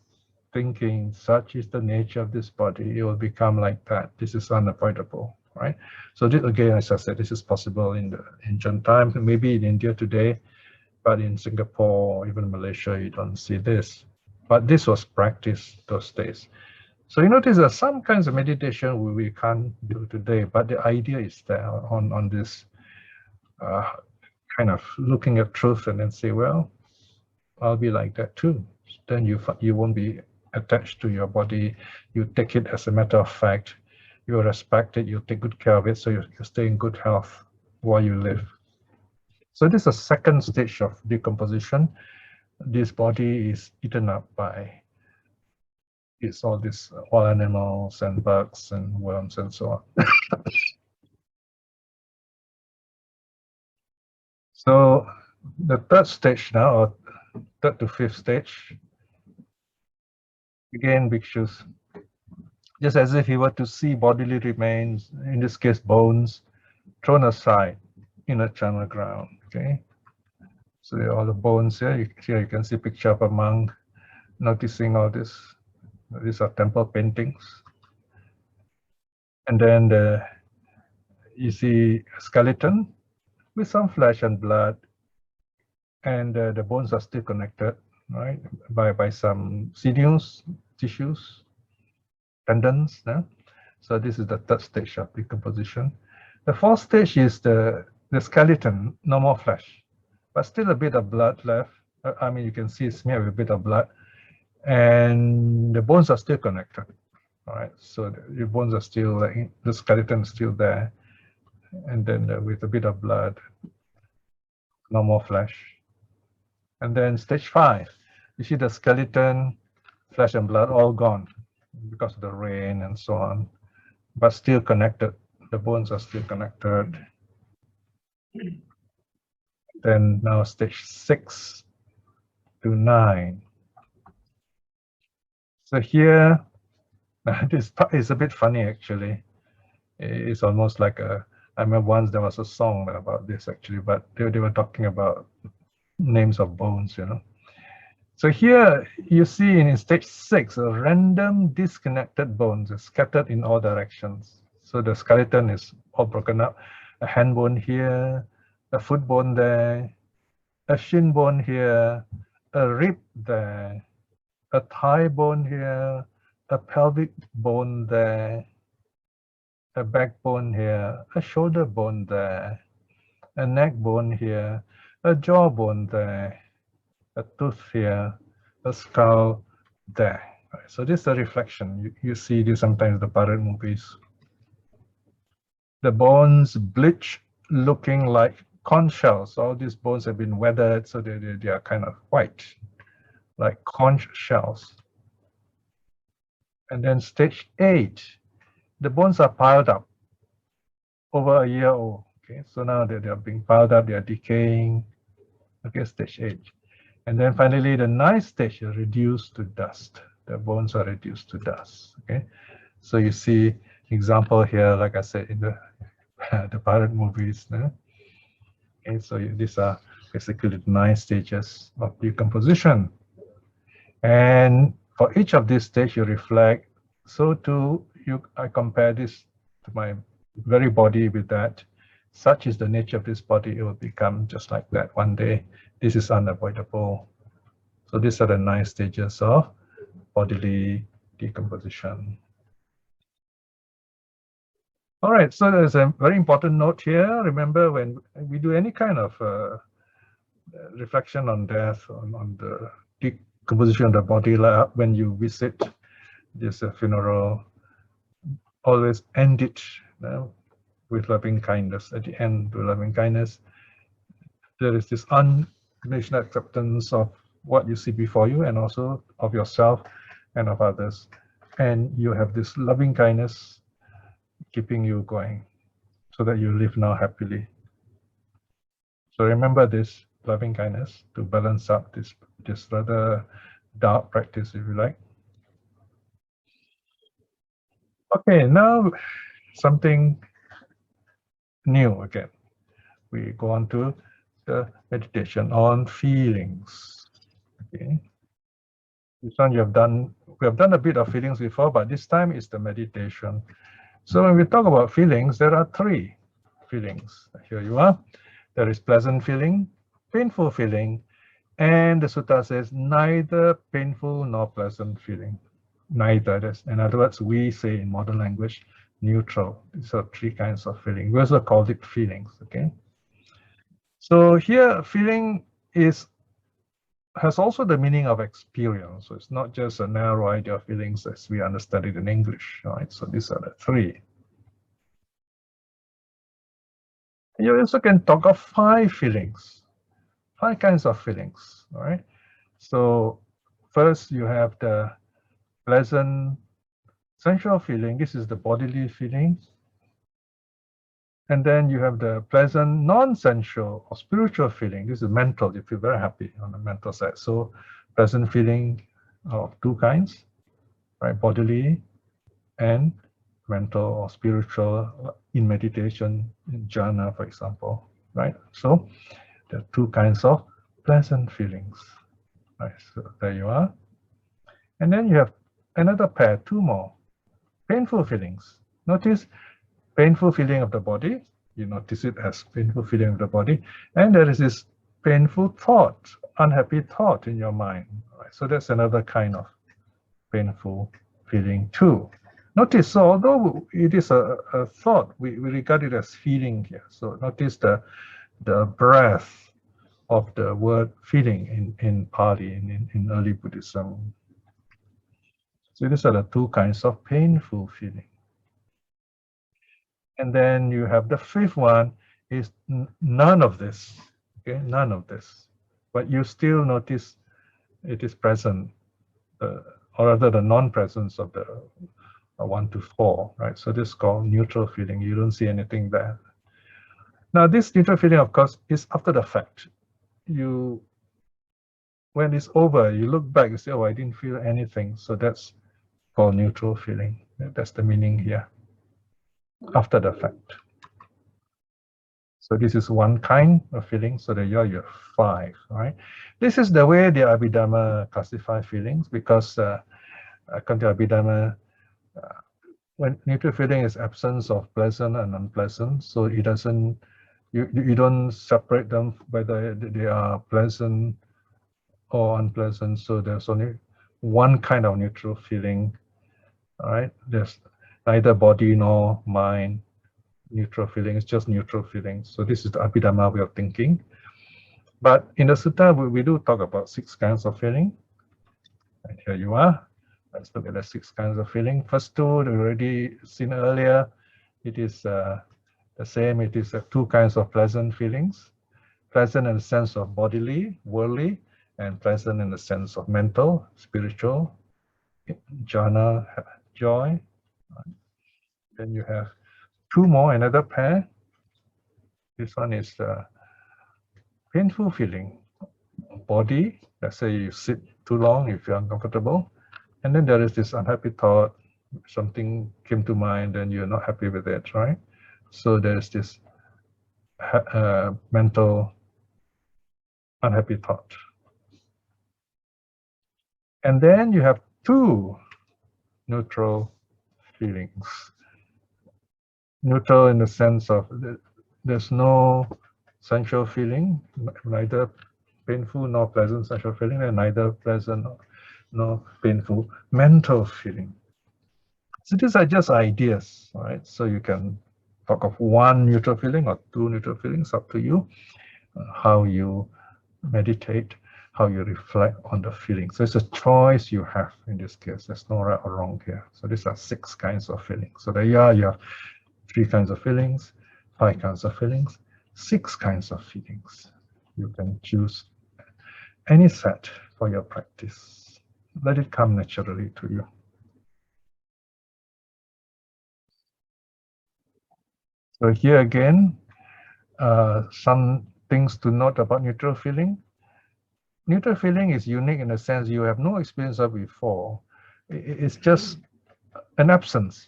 thinking such is the nature of this body, it will become like that. This is unavoidable, right? So this, again, as I said, this is possible in the ancient times, maybe in India today, but in Singapore or even Malaysia, you don't see this. But this was practiced those days. So you notice that some kinds of meditation we can't do today, but the idea is there on this kind of looking at truth and then say, well, I'll be like that too. Then you won't be attached to your body. You take it as a matter of fact. You respect it. You take good care of it, so you stay in good health while you live. So this is a second stage of decomposition. This body is eaten up by all these wild animals and bugs and worms and so on. So the third stage now, or third to fifth stage, again, bhikshus, just as if you were to see bodily remains, in this case bones, thrown aside in a charnel ground. Okay, so all the bones here. Here you can see a picture of a monk noticing all this. These are temple paintings, and then you see a skeleton with some flesh and blood, and the bones are still connected. right, by some sinews, tissues, tendons. Yeah? So this is the third stage of decomposition. The fourth stage is the skeleton, no more flesh, but still a bit of blood left. I mean, you can see it's smeared with a bit of blood, and the bones are still connected. All right, so the bones are still, the skeleton is still there, and then with a bit of blood, no more flesh. And then stage 5, you see the skeleton, flesh and blood all gone because of the rain and so on, but still connected. The bones are still connected. Then now stage 6 to 9. So here, this part is a bit funny actually. It's almost like I remember once there was a song about this actually, but they were talking about names of bones, you know. So here you see in stage 6, a random disconnected bones scattered in all directions. So the skeleton is all broken up. A hand bone here, a foot bone there, a shin bone here, a rib there, a thigh bone here, a pelvic bone there, a backbone here, a shoulder bone there, a neck bone here, a jaw bone there, a tooth here, a skull there. Right, so this is a reflection. You see this sometimes in the pirate movies. The bones bleach, looking like conch shells. All these bones have been weathered, so they are kind of white, like conch shells. And then stage 8, the bones are piled up over a year old. Okay, so now they are being piled up, they are decaying. Okay, stage 8. And then finally, the 9th stage is reduced to dust. The bones are reduced to dust. Okay, so you see example here, like I said, in the the pirate movies. No? Okay, so these are basically the 9 stages of decomposition. And for each of these stages, you reflect. So too, I compare this to my very body with that. Such is the nature of this body, it will become just like that one day. This is unavoidable. So these are the 9 stages of bodily decomposition. All right, so there's a very important note here. Remember, when we do any kind of reflection on death, on the decomposition of the body, like when you visit this funeral, always end it with loving kindness. At the end, with loving kindness, there is this unconditional acceptance of what you see before you, and also of yourself and of others. And you have this loving kindness keeping you going, so that you live now happily. So remember this loving kindness to balance up this rather dark practice, if you like. Okay, now something new again. We go on to the meditation on feelings. Okay. This one we have done a bit of feelings before, but this time is the meditation. So when we talk about feelings, there are 3 feelings. Here you are. There is pleasant feeling, painful feeling, and the sutta says neither painful nor pleasant feeling. Neither. In other words, we say in modern language, neutral. These are 3 kinds of feeling. We also call it feelings. Okay. So here, feeling has also the meaning of experience. So it's not just a narrow idea of feelings as we understand it in English, right? So these are the 3. You also can talk of 5 feelings, 5 kinds of feelings, all right? So first you have the pleasant sensual feeling. This is the bodily feeling. And then you have the pleasant non-sensual or spiritual feeling. This is mental. You feel very happy on the mental side. So pleasant feeling of 2 kinds, right? Bodily and mental or spiritual in meditation, in jhana, for example, right? So there are 2 kinds of pleasant feelings. Right, so there you are. And then you have another pair, 2 more. Painful feelings. Notice painful feeling of the body. You notice it as painful feeling of the body. And there is this painful thought, unhappy thought in your mind. Right? So that's another kind of painful feeling too. Notice, so although it is a thought, we regard it as feeling here. So notice the breath of the word feeling in Pali, in early Buddhism. So these are the two kinds of painful feeling. And then you have the fifth one is none of this, okay, none of this. But you still notice it is present, or rather the non-presence of the 1 to 4, right? So this is called neutral feeling. You don't see anything there. Now this neutral feeling, of course, is after the fact. When it's over, you look back, you say, oh, I didn't feel anything. So that's called neutral feeling. That's the meaning here, after the fact. So this is one kind of feeling. So there you have 5, right? This is the way the Abhidhamma classify feelings, because according to Abhidhamma, when neutral feeling is absence of pleasant and unpleasant, so it doesn't, you don't separate them whether they are pleasant or unpleasant. So there's only one kind of neutral feeling, all right? There's neither body nor mind neutral feeling, it's just neutral feeling. So this is the Abhidhamma way of thinking. But in the sutta, we do talk about 6 kinds of feeling. And here you are. Let's look at the 6 kinds of feeling. First 2, we already seen earlier. It is the same. It is 2 kinds of pleasant feelings. Pleasant in the sense of bodily, worldly, and pleasant in the sense of mental, spiritual, jhana, joy. Then you have 2 more, another pair. This one is painful feeling. Body, let's say you sit too long, you feel uncomfortable. And then there is this unhappy thought, something came to mind and you're not happy with it, right? So there's this mental unhappy thought. And then you have 2 neutral feelings. Neutral in the sense of there's no sensual feeling, neither painful nor pleasant sensual feeling, and neither pleasant nor painful mental feeling. So these are just ideas, right? So you can talk of 1 neutral feeling or 2 neutral feelings, up to you, how you meditate, how you reflect on the feeling. So it's a choice you have in this case. There's no right or wrong here. So these are 6 kinds of feelings. So there you are, you have 3 kinds of feelings, 5 kinds of feelings, 6 kinds of feelings. You can choose any set for your practice. Let it come naturally to you. So here again, some things to note about neutral feeling. Neutral feeling is unique in the sense you have no experience of before. It's just an absence.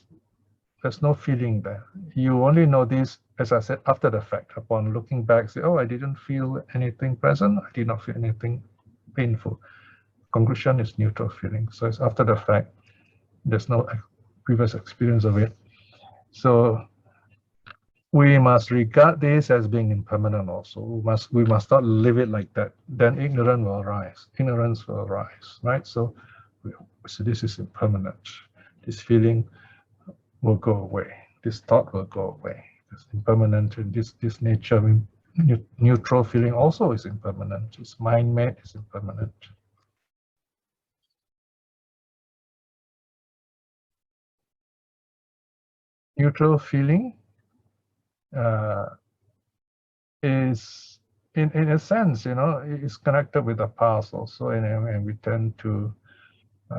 There's no feeling there. You only know this, as I said, after the fact. Upon looking back, say, oh, I didn't feel anything present. I did not feel anything painful. Conclusion is neutral feeling. So it's after the fact. There's no previous experience of it. So we must regard this as being impermanent also. We must not live it like that. Then ignorance will arise. Ignorance will arise, right? So this is impermanent. This feeling will go away. This thought will go away. It's impermanent. This nature, neutral feeling also is impermanent. It's mind-made, it's impermanent. Neutral feeling is, in a sense, is connected with the past also, and we tend to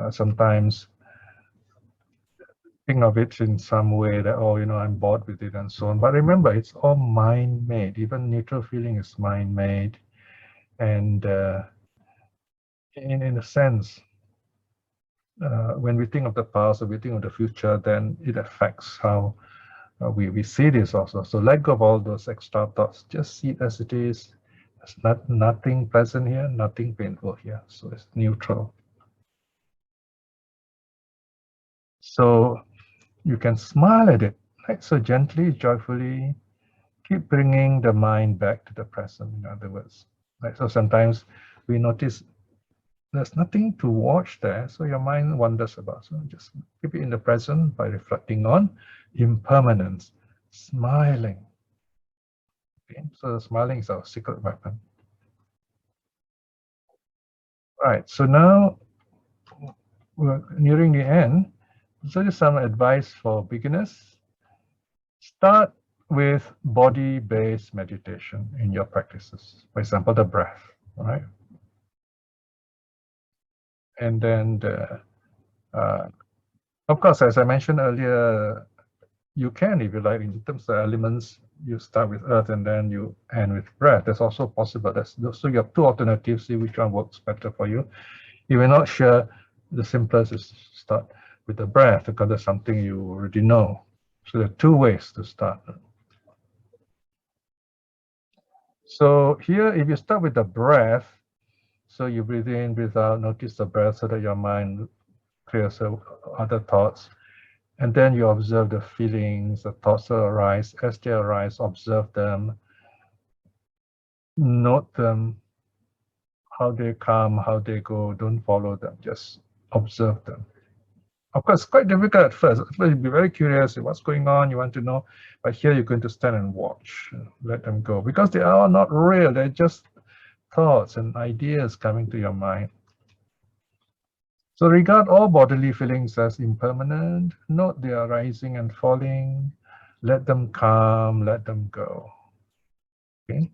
sometimes think of it in some way that, oh, I'm bored with it and so on. But remember, it's all mind-made. Even neutral feeling is mind-made, and in a sense, when we think of the past or we think of the future, then it affects how we see this also. So let go of all those extra thoughts. Just see it as it is. There's nothing pleasant here, nothing painful here. So it's neutral. So you can smile at it, right? So gently, joyfully, keep bringing the mind back to the present, in other words. Right? So sometimes we notice there's nothing to watch there, so your mind wanders about. So just keep it in the present by reflecting on impermanence, smiling. Okay? So smiling is our secret weapon. Right, so now we're nearing the end. So just some advice for beginners. Start with body-based meditation in your practices. For example, the breath, right? And then, of course, as I mentioned earlier, you can, if you like, in terms of elements, you start with earth and then you end with breath. That's also possible. So you have two alternatives, see which one works better for you. If you're not sure, the simplest is to start with the breath, because that's something you already know. So there are two ways to start. So here, if you start with the breath, so you breathe in, breathe out, notice the breath so that your mind clears other thoughts. And then you observe the feelings, the thoughts that arise. As they arise, observe them, note them, how they come, how they go. Don't follow them, just observe them. Of course, it's quite difficult at first. You'll be very curious what's going on, you want to know. But here you're going to stand and watch, let them go. Because they are not real, they're just thoughts and ideas coming to your mind. So regard all bodily feelings as impermanent. Note they are rising and falling. Let them come, let them go. Okay.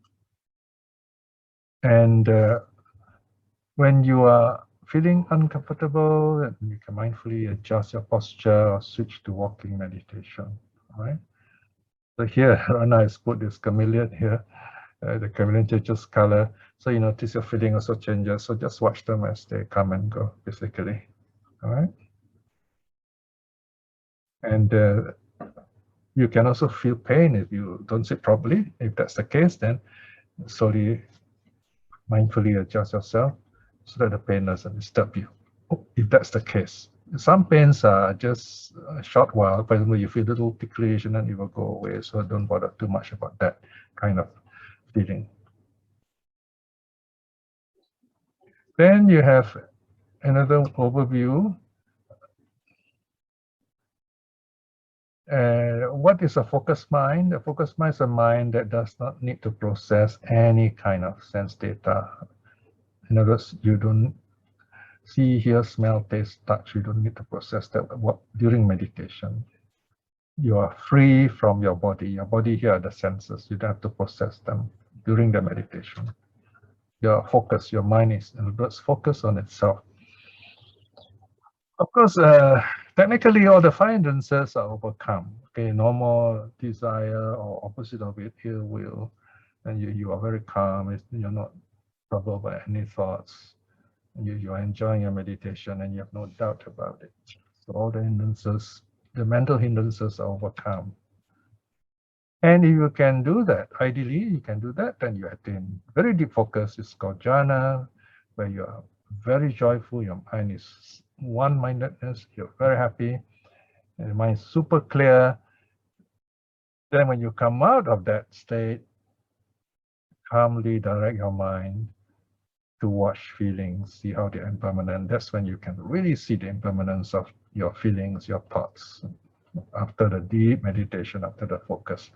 And when you are feeling uncomfortable, you can mindfully adjust your posture or switch to walking meditation. All right. So here, Ratna has put this chameleon here. The chameleon changes color. So you notice your feeling also changes. So just watch them as they come and go, basically. All right. And you can also feel pain if you don't sit properly. If that's the case, then slowly, mindfully adjust yourself so that the pain doesn't disturb you. If that's the case. Some pains are just a short while. For example, you feel a little ticklish and then it will go away. So don't bother too much about that kind of feeling. Then you have another overview. What is a focused mind? A focused mind is a mind that does not need to process any kind of sense data. In other words, you don't see, hear, smell, taste, touch. You don't need to process that during meditation. You are free from your body. Your body here are the senses. You don't have to process them during the meditation. Your focus, your mind is, in other words, focus on itself. Of course, technically all the five hindrances are overcome. Okay, normal desire or opposite of it, ill will, and you are very calm. You're not troubled by any thoughts. You are enjoying your meditation and you have no doubt about it. So all the hindrances, the mental hindrances are overcome. And if you can do that, ideally you can do that, then you attain very deep focus. It's called jhana, where you are very joyful, your mind is one-mindedness, you're very happy, and your mind is super clear. Then when you come out of that state, calmly direct your mind to watch feelings, see how they're impermanent. That's when you can really see the impermanence of your feelings, your thoughts, after the deep meditation, after the focus.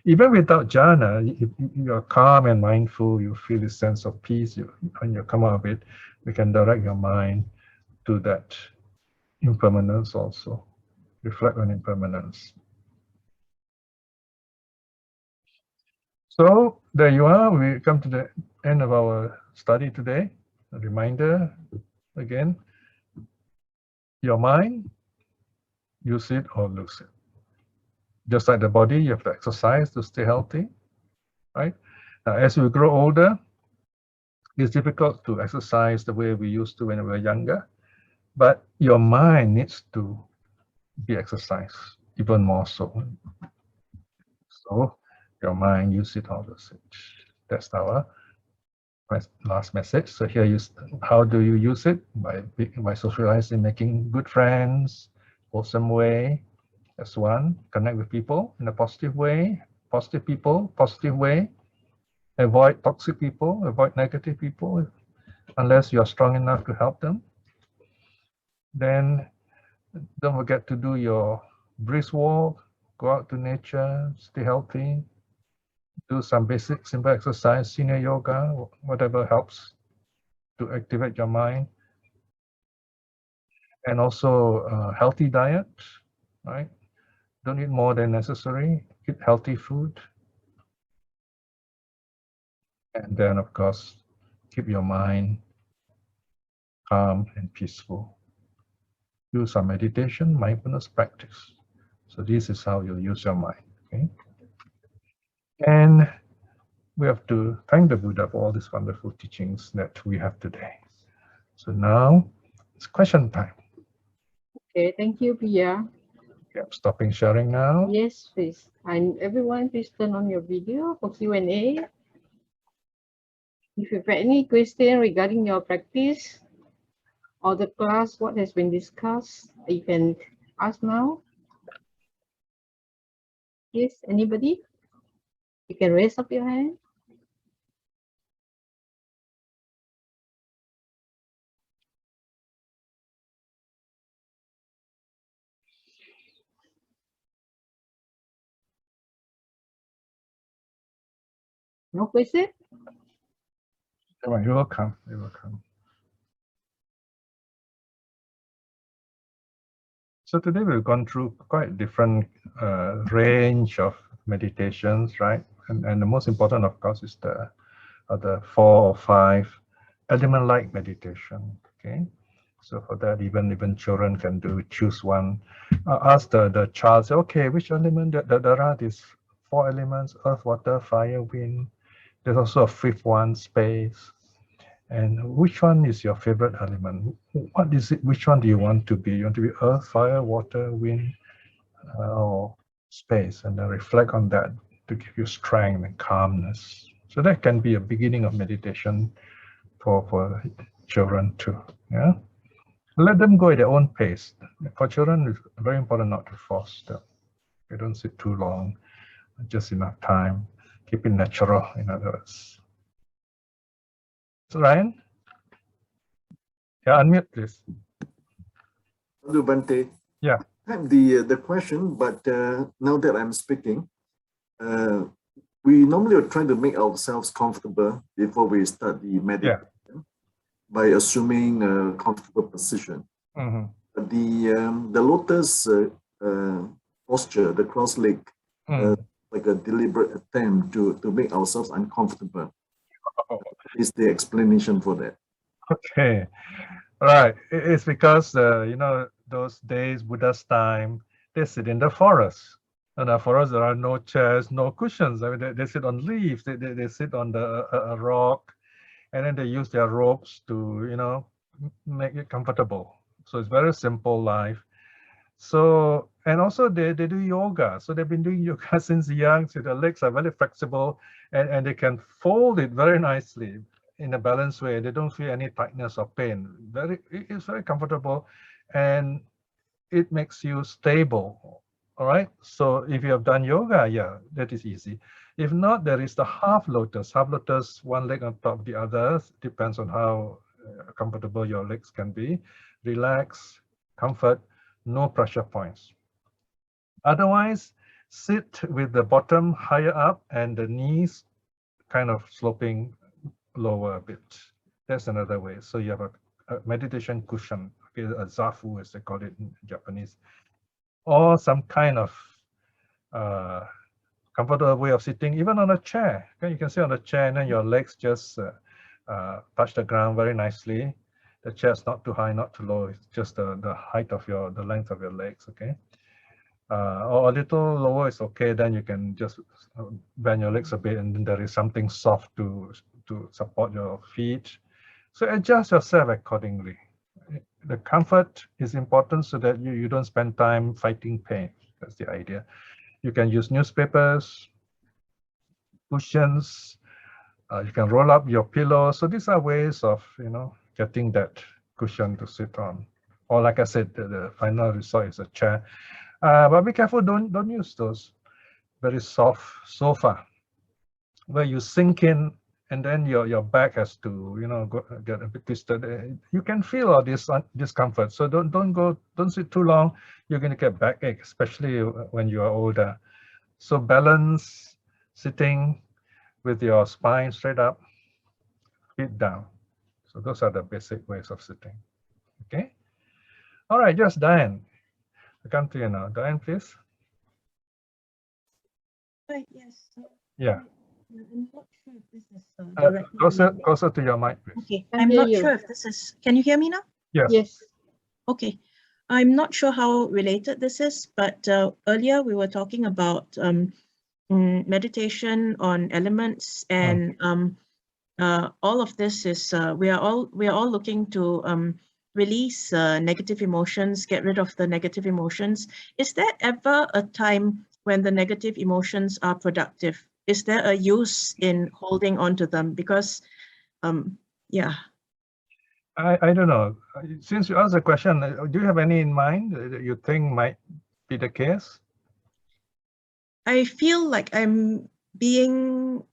Even without jhana, if you're calm and mindful, you feel this sense of peace. When you come out of it, you can direct your mind to that impermanence also. Reflect on impermanence. So there you are. We come to the end of our study today. A reminder again, your mind, use it or lose it. Just like the body, you have to exercise to stay healthy, right? Now, as we grow older, it's difficult to exercise the way we used to when we were younger, but your mind needs to be exercised even more so. So your mind, use it or lose it. That's our last message. So here, how do you use it? By socializing, making good friends, wholesome way. That's one. Connect with people in a positive way. Positive people, positive way. Avoid toxic people, avoid negative people, unless you're strong enough to help them. Then don't forget to do your brisk walk, go out to nature, stay healthy, do some basic simple exercise, senior yoga, whatever helps to activate your mind. And also healthy diet, right? Don't eat more than necessary, eat healthy food. And then, of course, keep your mind calm and peaceful. Do some meditation, mindfulness practice. So this is how you use your mind, okay? And we have to thank the Buddha for all these wonderful teachings that we have today. So now it's question time. Okay, thank you, Piya. Okay, I'm stopping sharing now. Yes, please. And everyone, please turn on your video for Q&A. If you have any question regarding your practice or the class, what has been discussed, you can ask now. Yes, anybody? You can raise up your hand. No question? You're welcome. You're welcome. So today we've gone through quite different range of meditations, right? And the most important, of course, is the 4 or 5 element-like meditation. Okay, so for that, even children can choose one. Ask the child, say, okay, which element? There are these 4 elements: earth, water, fire, wind. There's also a 5th one, space. And which one is your favorite element? What is it? Which one do you want to be? You want to be earth, fire, water, wind, or space? And then reflect on that to give you strength and calmness. So that can be a beginning of meditation for children too. Yeah. Let them go at their own pace. For children, it's very important not to force them. They don't sit too long, just enough time. Keep it natural, in other words. So Ryan? Yeah, unmute, please. Hello, Bante. Yeah. I have the question, but now that I'm speaking, we normally are trying to make ourselves comfortable before we start the meditation by assuming a comfortable position. Mm-hmm. The lotus posture, the cross leg, like a deliberate attempt to make ourselves uncomfortable. Is the explanation for that? Okay, right. It's because you know, those days, Buddha's time, they sit in the forest. And in the forest, there are no chairs, no cushions. I mean, they sit on leaves. They sit on a rock, and then they use their ropes to, you know, make it comfortable. So it's very simple life. So, and also they do yoga. So they've been doing yoga since young. So their legs are very flexible, and they can fold it very nicely in a balanced way. They don't feel any tightness or pain. It's very comfortable, and it makes you stable. All right. So if you have done yoga, yeah, that is easy. If not, there is the half lotus. Half lotus, one leg on top of the other. Depends on how comfortable your legs can be. Relax, comfort, no pressure points. Otherwise, sit with the bottom higher up and the knees kind of sloping lower a bit. That's another way. So you have a meditation cushion, okay, a zafu as they call it in Japanese, or some kind of comfortable way of sitting, even on a chair. Okay, you can sit on a chair and then your legs just touch the ground very nicely. The chair is not too high, not too low. It's just the height of the length of your legs. Okay, or a little lower is okay. Then you can just bend your legs a bit, and then there is something soft to support your feet. So adjust yourself accordingly. The comfort is important so that you don't spend time fighting pain. That's the idea. You can use newspapers, cushions. You can roll up your pillow. So these are ways of, you know, getting that cushion to sit on. Or like I said, the final resort is a chair. But be careful, don't use those very soft sofa. where you sink in and then your back has to, you know, get a bit twisted. You can feel all this discomfort. So don't sit too long. You're going to get backache, especially when you are older. So balance, sitting with your spine straight up, feet down. So those are the basic ways of sitting. Okay. All right, just Diane. I come to you now. Diane, please. Right, yes. Yeah. I'm not sure if this is directly closer to your mic, please. Okay, I'm not sure if this is, can you hear me now? Yes. Yes. Okay, I'm not sure how related this is, but earlier we were talking about meditation on elements, and all of this is we are all looking to release negative emotions, get rid of the negative emotions. Is there ever a time when the negative emotions are productive? Is there a use in holding on to them? Because yeah. I don't know. Since you asked the question, do you have any in mind that you think might be the case? I feel like I'm being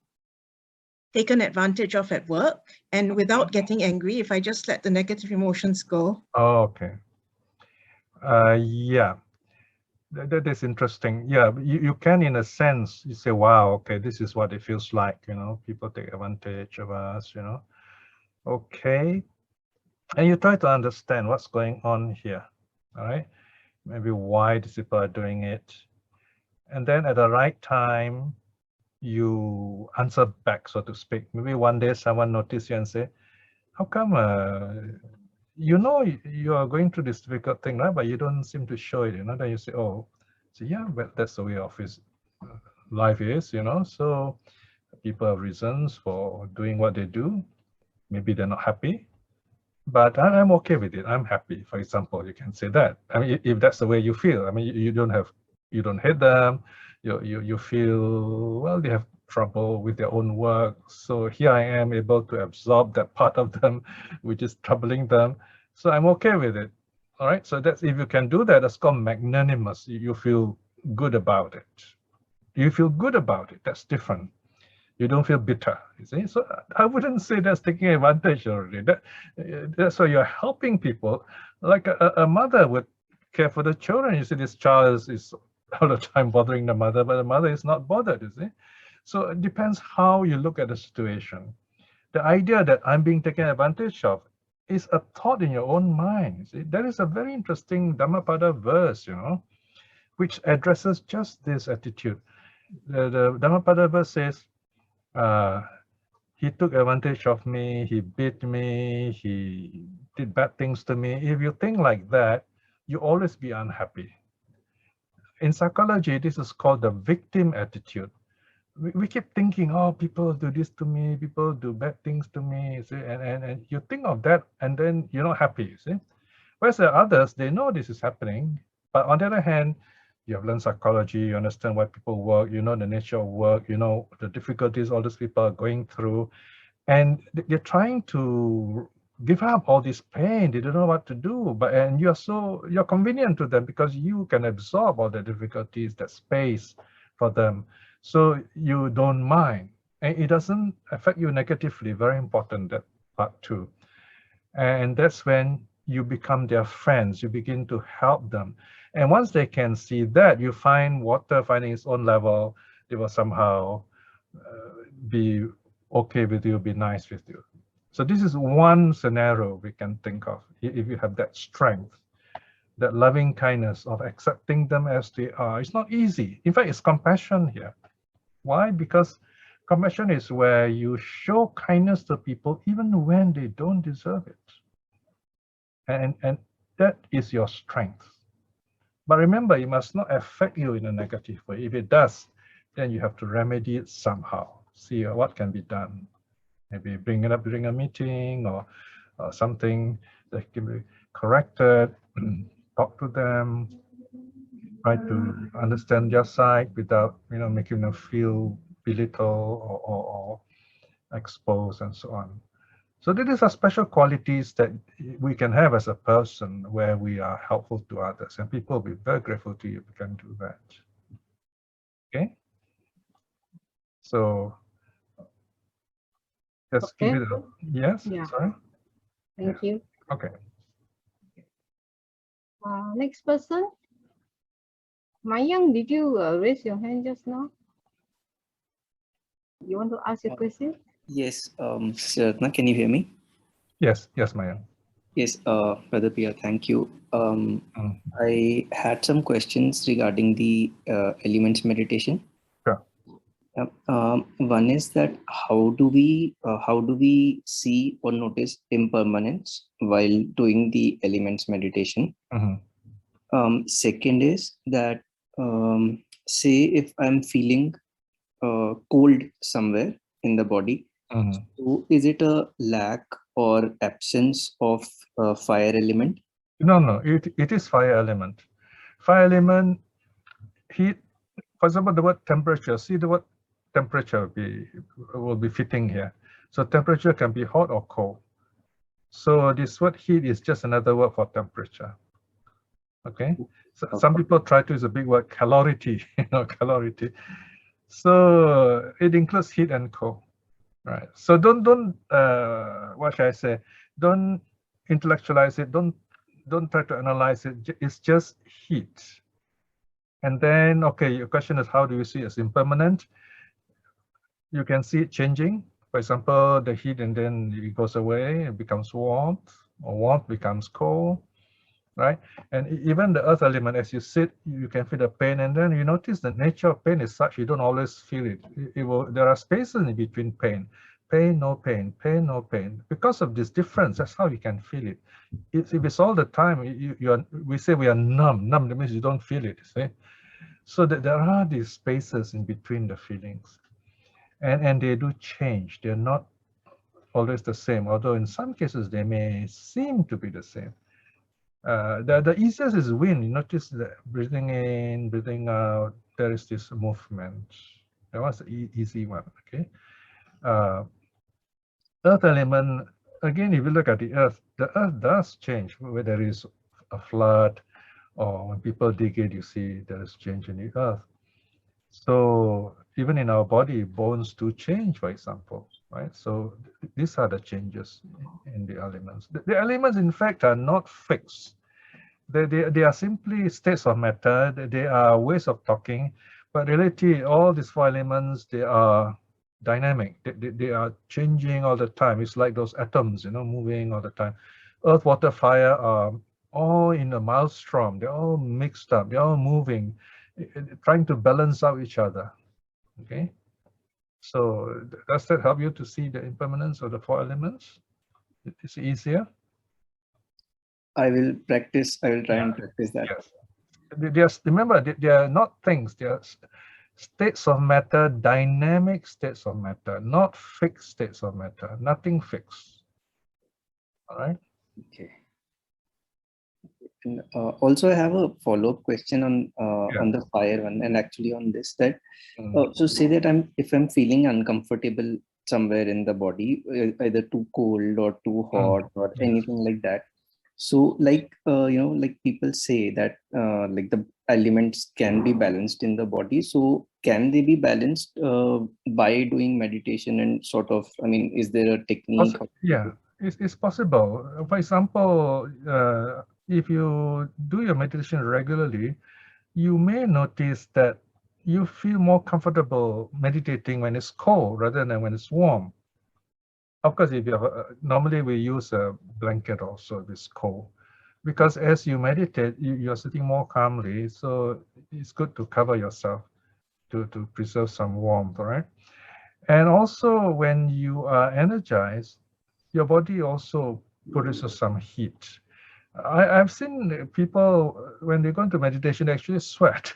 taken advantage of at work, and without getting angry, if I just let the negative emotions go. Oh, okay. Yeah, that is interesting. Yeah, you can, in a sense, you say, wow, okay, this is what it feels like, you know, people take advantage of us, you know. Okay. And you try to understand what's going on here, all right? Maybe why these people are doing it. And then at the right time, you answer back, so to speak. Maybe one day someone notice you and say, how come, you know, you are going through this difficult thing, right? But you don't seem to show it, you know. Then you say, oh, so yeah, but that's the way of his life is, you know. So people have reasons for doing what they do. Maybe they're not happy, but I'm okay with it. I'm happy. For example, you can say that. I mean, if that's the way you feel. I mean, you don't hate them. You feel, well, they have trouble with their own work. So here I am able to absorb that part of them, which is troubling them. So I'm okay with it. All right. So that's, if you can do that, that's called magnanimous. You feel good about it. You feel good about it. That's different. You don't feel bitter, you see. So I wouldn't say that's taking advantage already. That's why you're helping people, like a mother would care for the children. You see, this child is all the time bothering the mother, but the mother is not bothered, you see. So it depends how you look at the situation. The idea that I'm being taken advantage of is a thought in your own mind. You see, there is a very interesting Dhammapada verse, you know, which addresses just this attitude. The Dhammapada verse says, he took advantage of me, he beat me, he did bad things to me. If you think like that, you always be unhappy. In psychology, this is called the victim attitude. We keep thinking, oh, people do this to me, people do bad things to me, see? And you think of that, and then you're not happy, you see. Whereas the others, they know this is happening, but on the other hand, you have learned psychology, you understand why people work, you know the nature of work, you know the difficulties all these people are going through, and they're trying to give up all this pain. They don't know what to do, and you're convenient to them because you can absorb all the difficulties, that space for them, so you don't mind, and it doesn't affect you negatively. Very important, that part too. And that's when you become their friends. You begin to help them. And once they can see that, you find water finding its own level, they will somehow be okay with you, be nice with you. So this is one scenario we can think of. If you have that strength, that loving kindness of accepting them as they are. It's not easy. In fact, it's compassion here. Why? Because compassion is where you show kindness to people even when they don't deserve it. And that is your strength. But remember, it must not affect you in a negative way. If it does, then you have to remedy it somehow. See what can be done. Maybe bring it up during a meeting or something that can be corrected. Talk to them. Try to understand their side without, you know, making them feel belittled or exposed and so on. So these are special qualities that we can have as a person where we are helpful to others, and people will be very grateful to you if you can do that. Okay? So Just give it a yes. Yeah. Sorry. Thank you. Okay. Next person. Mayang, did you raise your hand just now? You want to ask a question? Yes, Sister Ratna, can you hear me? Yes, yes, Mayang. Yes, Brother Piya, thank you. I had some questions regarding the elements meditation. Sure. One is that how do we see or notice impermanence while doing the elements meditation? Second is that say if I'm feeling cold somewhere in the body, so is it a lack or absence of fire element? No, it is fire element. Fire element, heat. For example, the word temperature. See, the word temperature will be fitting here. So temperature can be hot or cold. So this word heat is just another word for temperature. Okay. So some people try to use a big word calority. Calority. So it includes heat and cold. Right. So don't what should I say? Don't intellectualize it. Don't try to analyze it. It's just heat. And then, okay, your question is how do you see it as impermanent? You can see it changing. For example, the heat and then it goes away, it becomes warmth, or warmth becomes cold, right? And even the earth element, as you sit, you can feel the pain, and then you notice the nature of pain is such you don't always feel it. There are spaces in between pain. Pain, no pain, pain, no pain. Because of this difference, that's how you can feel it. If it's all the time, we say we are numb. Numb, that means you don't feel it, see? So that there are these spaces in between the feelings. And they do change. They're not always the same, although in some cases they may seem to be the same. The easiest is wind. You notice that breathing in, breathing out, there is this movement. That was the easy one, okay? Earth element, again, if you look at the earth does change. Where there is a flood or when people dig it, you see there is change in the earth. So even in our body, bones do change, for example, right? So these are the changes in the elements. The elements, in fact, are not fixed. They are simply states of matter. They are ways of talking. But in reality, all these four elements, they are dynamic. They are changing all the time. It's like those atoms, moving all the time. Earth, water, fire are all in a maelstrom. They're all mixed up. They're all moving, trying to balance out each other. Okay. So does that help you to see the impermanence of the four elements? It's easier. I will try and practice that. Yes. Remember, they are not things. They are states of matter, dynamic states of matter, not fixed states of matter. Nothing fixed. All right. Okay. And also, I have a follow-up question on the fire one, and actually on this that. So say that if I'm feeling uncomfortable somewhere in the body, either too cold or too hot or anything like that. So like like people say that like the elements can be balanced in the body. So can they be balanced by doing meditation and sort of, I mean, is there a technique? Yeah, it's possible. For example, if you do your meditation regularly, you may notice that you feel more comfortable meditating when it's cold rather than when it's warm. Of course, if you have normally we use a blanket also if it's cold, because as you meditate, you're sitting more calmly, so it's good to cover yourself to preserve some warmth, right? And also when you are energized, your body also produces some heat. I've seen people, when they go into meditation, they actually sweat.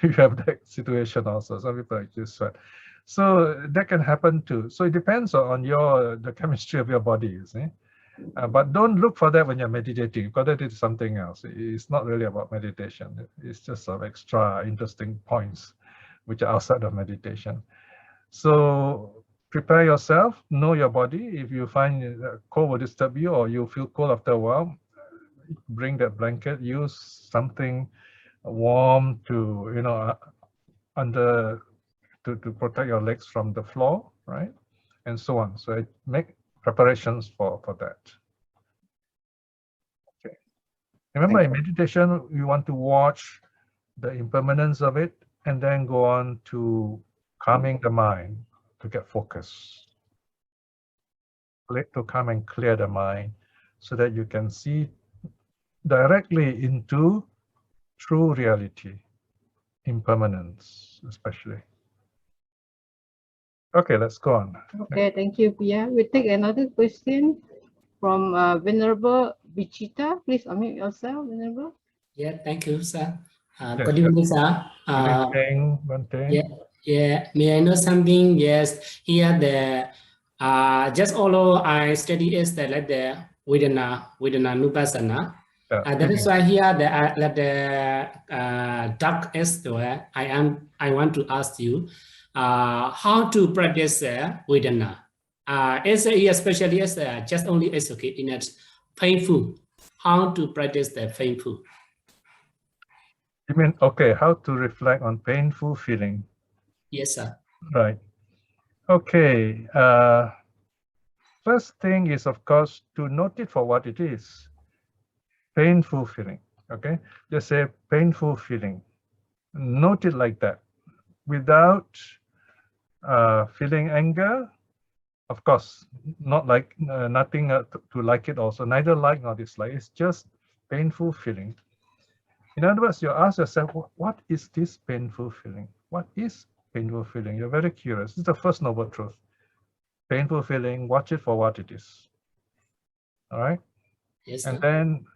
You have that situation also. Some people actually sweat. So that can happen too. So it depends on the chemistry of your body, you see. But don't look for that when you're meditating, because that is something else. It's not really about meditation. It's just some extra interesting points which are outside of meditation. So prepare yourself, know your body. If you find cold will disturb you or you feel cold after a while, bring that blanket, use something warm to, to protect your legs from the floor, right? and so on. So I make preparations for that. Okay. Remember, in meditation, you want to watch the impermanence of it and then go on to calming the mind to get focus, to come and clear the mind so that you can see directly into true reality, impermanence especially. Okay, let's go on. Okay, thank you, Piya. We'll take another question from Venerable Vichita. Please unmute yourself, Venerable. Yeah, thank you, sir. Yes, Good evening, sir. Good evening. Yeah. May I know something? Yes, here the just although I study is the like the within Nupassana. That is why here the dark is where I want to ask you how to practice Vedana. Especially as just only is okay in it painful. How to practice the painful? You mean, okay, how to reflect on painful feeling? Yes, sir. Right. Okay. First thing is, of course, to note it for what it is. Painful feeling. Okay. Just say painful feeling. Note it like that. Without feeling anger, of course, not like nothing to like it also. Neither like nor dislike. It's just painful feeling. In other words, you ask yourself, what is this painful feeling? What is painful feeling? You're very curious. This is the first noble truth. Painful feeling, watch it for what it is. All right? Yes, and then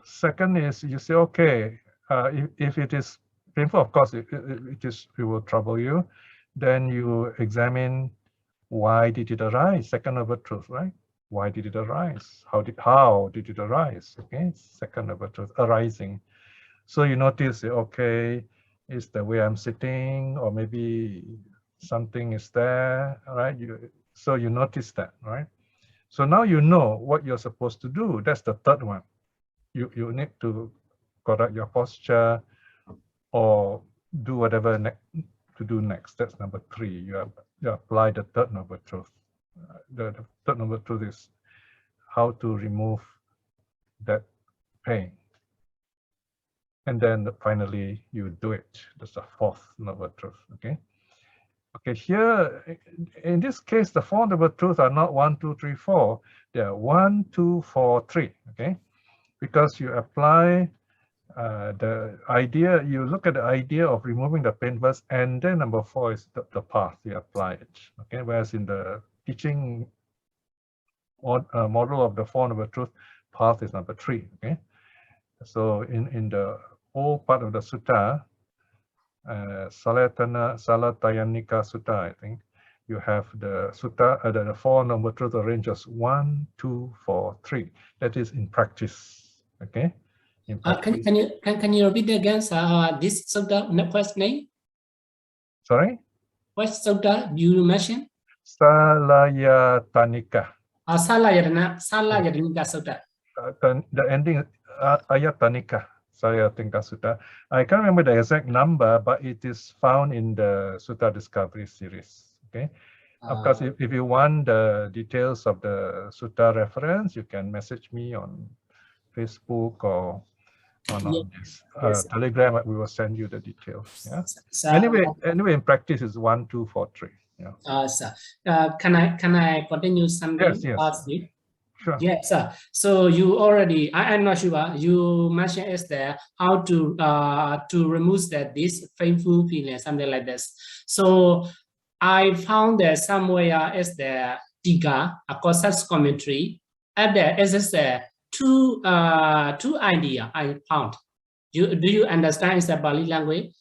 second is you say, okay, if it is painful, of course, it will trouble you. Then you examine why did it arise? Second noble truth, right? Why did it arise? How did it arise? Okay, second noble truth, arising. So you notice, okay, it's the way I'm sitting, or maybe something is there, right? So you notice that, right? So now you know what you're supposed to do. That's the third one. You need to correct your posture or do whatever to do next. That's number 3. You apply the third noble truth. The third noble truth is how to remove that pain. And then finally, you do it. That's the fourth noble truth, okay? Okay, here, in this case, the 4 noble truths are not 1, 2, 3, 4. They are 1, 2, 4, 3, okay? Because you apply the idea, you look at the idea of removing the pain first, and then number 4 is the path, you apply it, okay? Whereas in the teaching model of the 4 noble truth, path is number 3, okay? So in the whole part of the sutta, Salatayanika Sutta, I think, you have the sutta, the 4 noble truths arranged as 1, 2, 4, 3. That is in practice, okay? In practice. Can you repeat again this sutta? What's name? Sorry? What sutta you mentioned? Salayatanika. Salayatanika sutta. The ending is Ayatanika. Salayatanika Sutta. I can't remember the exact number, but it is found in the Sutta Discovery series. Okay. Of course, if you want the details of the Sutta reference, you can message me on Facebook or on this Telegram. We will send you the details. Yeah. Anyway, in practice, it's 1, 2, 4, 3. Yeah. Can I continue something? Yes. Sure. Yes, sir. So you already, I'm not sure, you mentioned is there how to remove this painful feeling, something like this. So I found that somewhere is the Tika, a concept commentary, and there is two idea I found. Do you understand? It's a Bali language.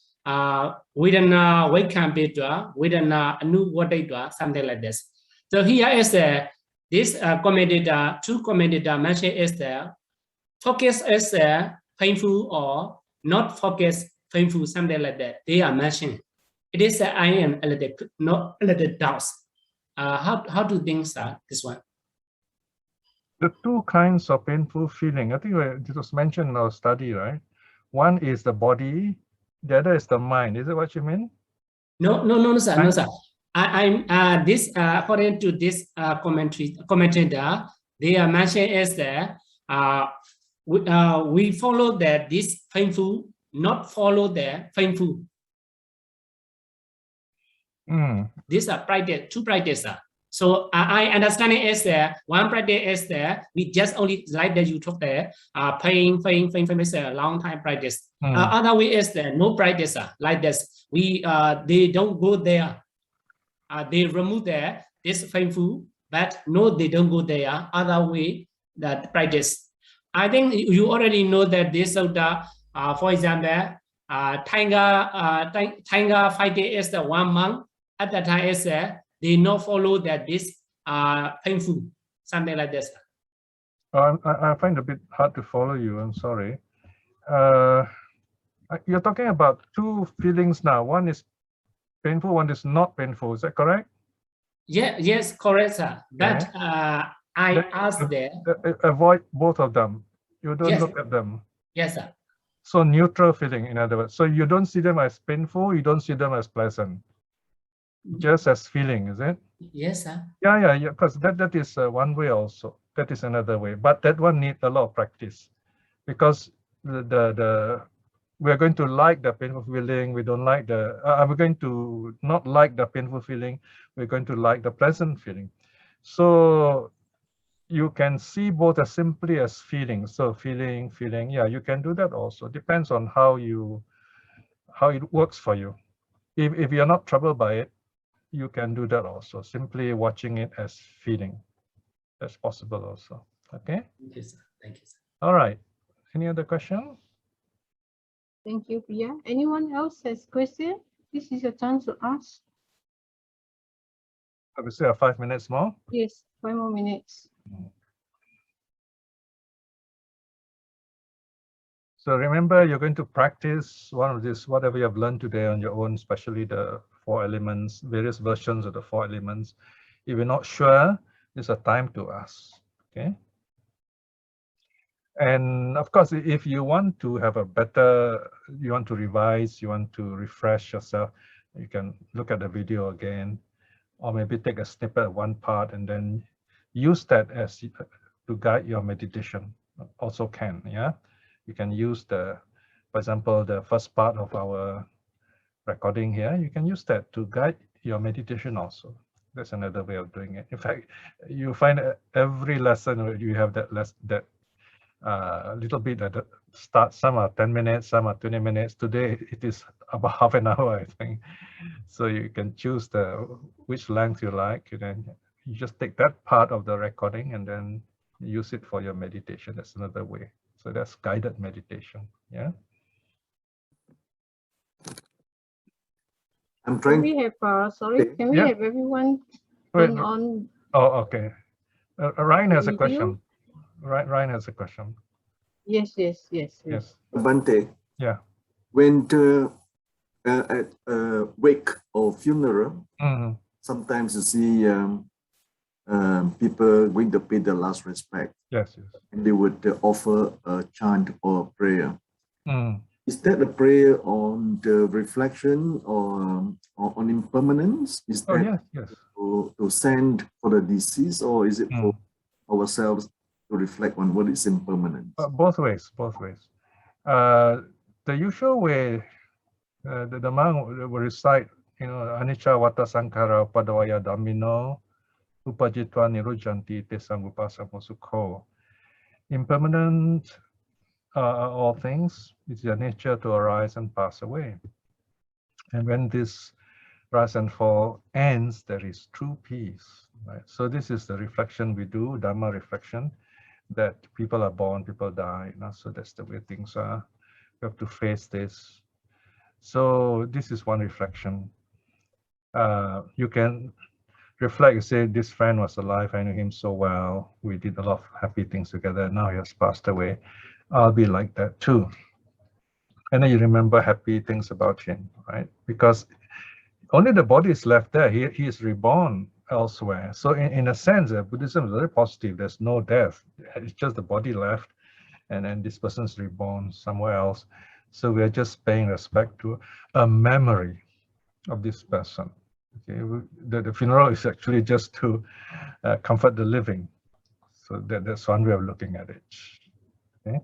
Within Vaikambhidra, within Anu Wadidra, something like this. So here is the this commentator, 2 commentator mention is there, focus is painful or not focus painful, something like that. They are mentioned. It is I am a little doubts. How do things this one? The 2 kinds of painful feeling, I think it was mentioned in our study, right? One is the body, the other is the mind. Is it what you mean? No, sir. No, sir. This according to this commentator, they are mentioning is that we follow that this painful, not follow the painful. These are practice, two practices. So I understand it is there. One practice is there. We just only like that you talk there. Paying is a long time practice. Other way is there no practice like this. They don't go there. They remove there this painful, but no, they don't go there. Other way that practice. I think you already know that this sutta, for example, Tanga 5 days is the 1 month. At that time is they not follow that this painful, something like this. I find it a bit hard to follow you. I'm sorry. You're talking about two feelings now. One is painful, one is not painful. Is that correct? Yeah, yes, correct, sir. But I asked there. Avoid both of them. You don't Yes. look at them. Yes, sir. So neutral feeling, in other words. So you don't see them as painful, you don't see them as pleasant. Just as feeling, is it? Yes, sir. Yeah, because that is one way also. That is another way. But that one needs a lot of practice. Because we're going to like the painful feeling, we don't like the, we're going to not like the painful feeling, we're going to like the pleasant feeling. So you can see both as simply as feeling. So feeling, yeah, you can do that also. Depends on how it works for you. If you're not troubled by it, you can do that also. Simply watching it as feeling. That's possible also. Okay? Thank you, sir. Thank you, sir. All right. Any other question? Thank you, Piya. Anyone else has question? This is your chance to ask. We still have 5 minutes more. Yes, 5 more minutes. So remember, you're going to practice one of this, whatever you have learned today on your own, especially the 4 elements, various versions of the 4 elements. If you're not sure, it's a time to ask. Okay. And of course, if you want to have a better, you want to revise, you want to refresh yourself, you can look at the video again, or maybe take a snippet of one part and then use that as to guide your meditation. Also can, yeah. You can use for example, the first part of our recording here, you can use that to guide your meditation also. That's another way of doing it. In fact, you find every lesson you have that little bit at the start. Some are 10 minutes, some are 20 minutes. Today it is about half an hour, I think. So you can choose which length you like. And then you just take that part of the recording and then use it for your meditation. That's another way. So that's guided meditation. Yeah. I'm trying. Can we have can we have everyone turn on? Oh, okay. Ryan has a video? question. Ryan has a question. Yes. Bante. Yeah. When at a wake or funeral, sometimes you see people going to pay their last respect. Yes. And they would offer a chant or a prayer. Is that a prayer on the reflection or on impermanence? Is that yes. To send for the deceased, or is it for ourselves to reflect on what is impermanence? Both ways. The usual way, the monk will recite, anicca vata sankhara padavaya dhammino upajitva nirujanti te samrupa samosukho. Impermanent are all things. It's their nature to arise and pass away. And when this rise and fall ends, there is true peace. Right? So this is the reflection we do, Dharma reflection, that people are born, people die. So that's the way things are. We have to face this. So this is one reflection. You can reflect, say, this friend was alive, I knew him so well, we did a lot of happy things together, now he has passed away. I'll be like that too. And then you remember happy things about him, right? Because only the body is left there. He is reborn elsewhere. So in a sense, Buddhism is very positive. There's no death. It's just the body left, and then this person's reborn somewhere else. So we are just paying respect to a memory of this person. Okay, the funeral is actually just to comfort the living. So that's one way of looking at it. Okay,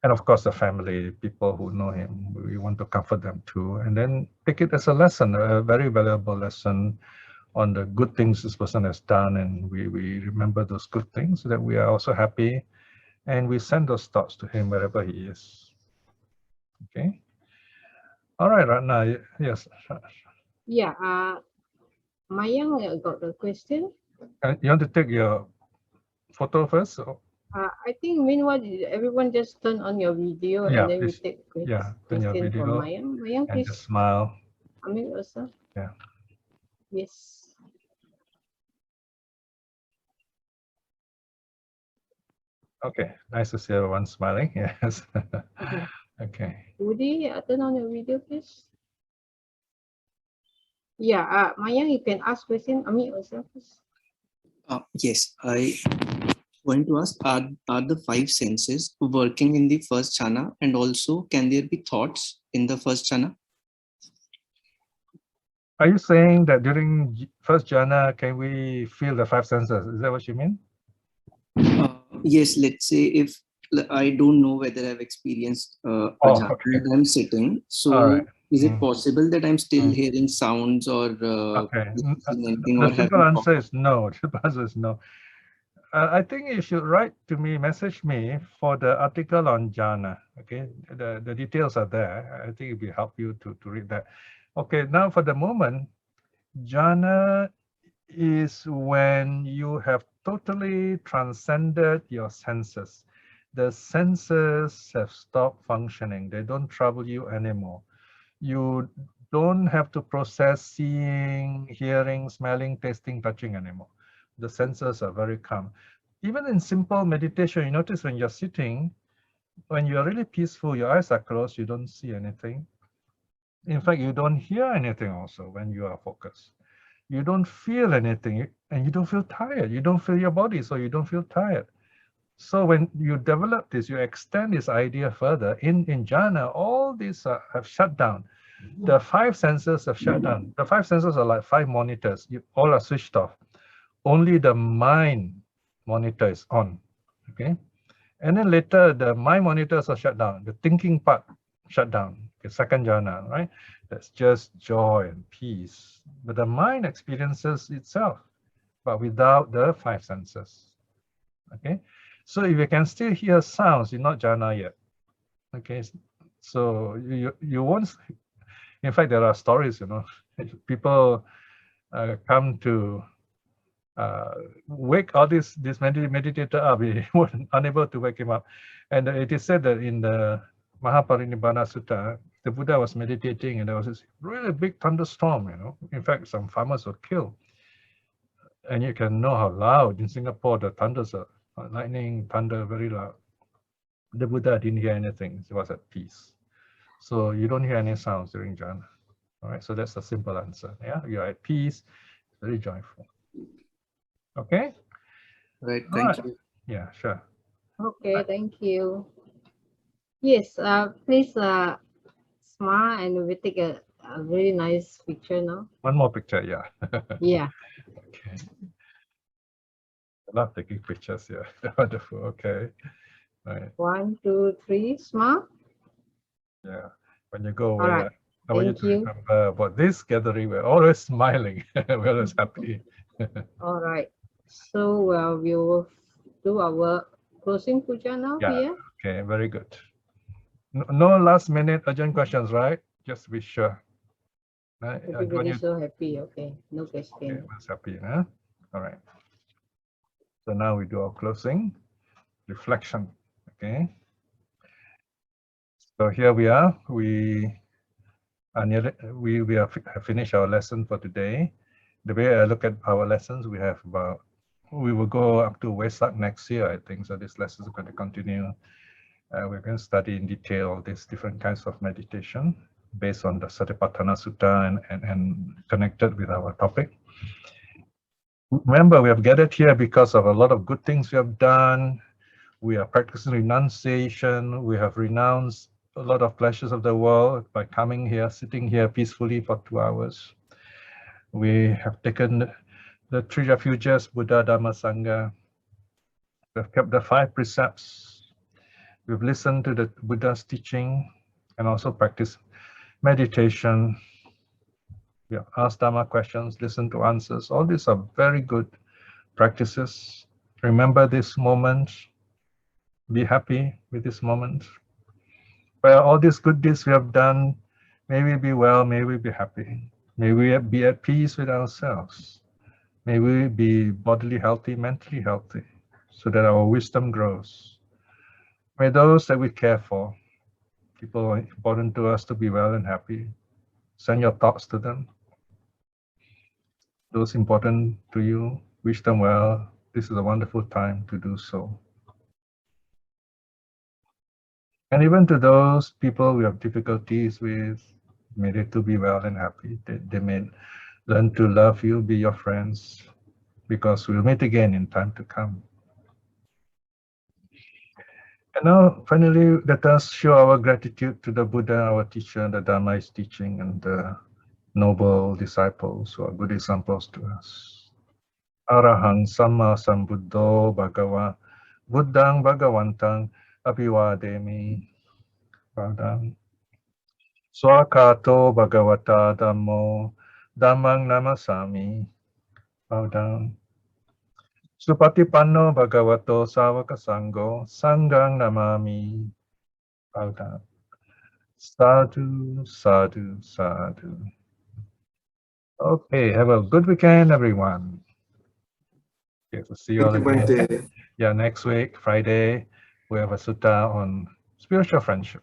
and of course the family, people who know him, we want to comfort them too, and then take it as a lesson, a very valuable lesson on the good things this person has done, and we remember those good things so that we are also happy, and we send those thoughts to him wherever he is. Okay. All right, Ratna. Yes. Yeah. Mayang got the question. You want to take your photo first? I think meanwhile everyone just turn on your video, Yeah, and then please. we take Turn your question video from Mayang. Mayang, and please just smile. unmute yourself. Yeah. Yes. Okay, nice to see everyone smiling. Yes. Okay. Woody, turn on your video, please. Yeah, Mayang, you can ask question. Unmute yourself, please. Yes, I want to ask, are the five senses working in the first jhana, and also can there be thoughts in the first jhana? Are you saying that during first jhana, can we feel the five senses? Is that what you mean? Yes, let's say if I don't know whether I've experienced a jhana and I'm sitting, so is it possible that I'm still hearing sounds or anything? The simple answer is no. The simple answer is no. I think you should write to me, message me for the article on jhana. Okay, the details are there. I think it will help you to read that. Okay, now for the moment, jhana is when you have totally transcended your senses. The senses have stopped functioning. They don't trouble you anymore. You don't have to process seeing, hearing, smelling, tasting, touching anymore. The senses are very calm. Even in simple meditation, you notice when you're sitting, when you're really peaceful, your eyes are closed, you don't see anything. In fact, you don't hear anything also when you are focused. You don't feel anything, and you don't feel tired. You don't feel your body, so you don't feel tired. So when you develop this, you extend this idea further. In jhana, all these have shut down. The five senses have shut down. The five senses are like five monitors. All are switched off. Only the mind monitor is on. Okay, and then later the mind monitors are shut down. The thinking part shut down. The second jhana, right? That's just joy and peace. But the mind experiences itself, but without the five senses. Okay, so if you can still hear sounds, you're not jhana yet. Okay, so you won't. In fact, there are stories, people come to wake all this meditator up. We were unable to wake him up, and it is said that in the Mahaparinibbana Sutta, the Buddha was meditating, and there was this really big thunderstorm. In fact, some farmers were killed, and you can know how loud in Singapore the thunders are. Lightning, thunder, very loud. The Buddha didn't hear anything. He was at peace. So you don't hear any sounds during jhana. All right, so that's a simple answer. Yeah, you're at peace, very joyful. Okay. Right. Thank you. Yeah, sure. Okay, thank you. Yes, please smile, and we take a really nice picture now. One more picture, yeah. Yeah. Okay. I love taking pictures here. Wonderful. Okay. Right. 1, 2, 3, smile. Yeah. When you go away, right. I want you to remember about this gathering. We're always smiling. We're always happy. All right. So we will do our closing puja now. Yeah. Okay. Very good. No last minute urgent questions, right? Just to be sure. Right? Everybody's so happy. Okay. No question. Okay, everyone's happy, huh? All right. So now we do our closing reflection. Okay. So here we are. We have finished our lesson for today. The way I look at our lessons, we will go up to Vesak next year, I think. So this lesson is going to continue. We're going to study in detail these different kinds of meditation based on the Sati'paṭṭhāna Sutta and connected with our topic. Remember, we have gathered here because of a lot of good things we have done. We are practicing renunciation. We have renounced a lot of pleasures of the world by coming here, sitting here peacefully for 2 hours. We have taken the 3 refuges, Buddha, Dhamma, Sangha. We've kept the 5 precepts. We've listened to the Buddha's teaching and also practiced meditation. We have asked Dhamma questions, listened to answers. All these are very good practices. Remember this moment. Be happy with this moment. Well, all these good deeds we have done, may we be well, may we be happy. May we be at peace with ourselves. May we be bodily healthy, mentally healthy, so that our wisdom grows. May those that we care for, people important to us, to be well and happy, send your thoughts to them. Those important to you, wish them well. This is a wonderful time to do so. And even to those people we have difficulties with, may they to be well and happy. They may learn to love you, be your friends, because we'll meet again in time to come. And now, finally, let us show our gratitude to the Buddha, our teacher, the Dharma is teaching, and the noble disciples who are good examples to us. Arahang Samma Sambuddho Bhagava Buddhang Bhagavantang Abhivademi. Bow down. Swakato Bhagavata Dhammo Dhammang Namasami. Bow down. Supatipanno Bhagavato Savaka Sangho Sanghang Namami. Bow down. Sadhu, sadhu, sadhu. Okay, have a good weekend, everyone. Okay, so see you all again. Yeah, next week, Friday, we have a sutta on spiritual friendship.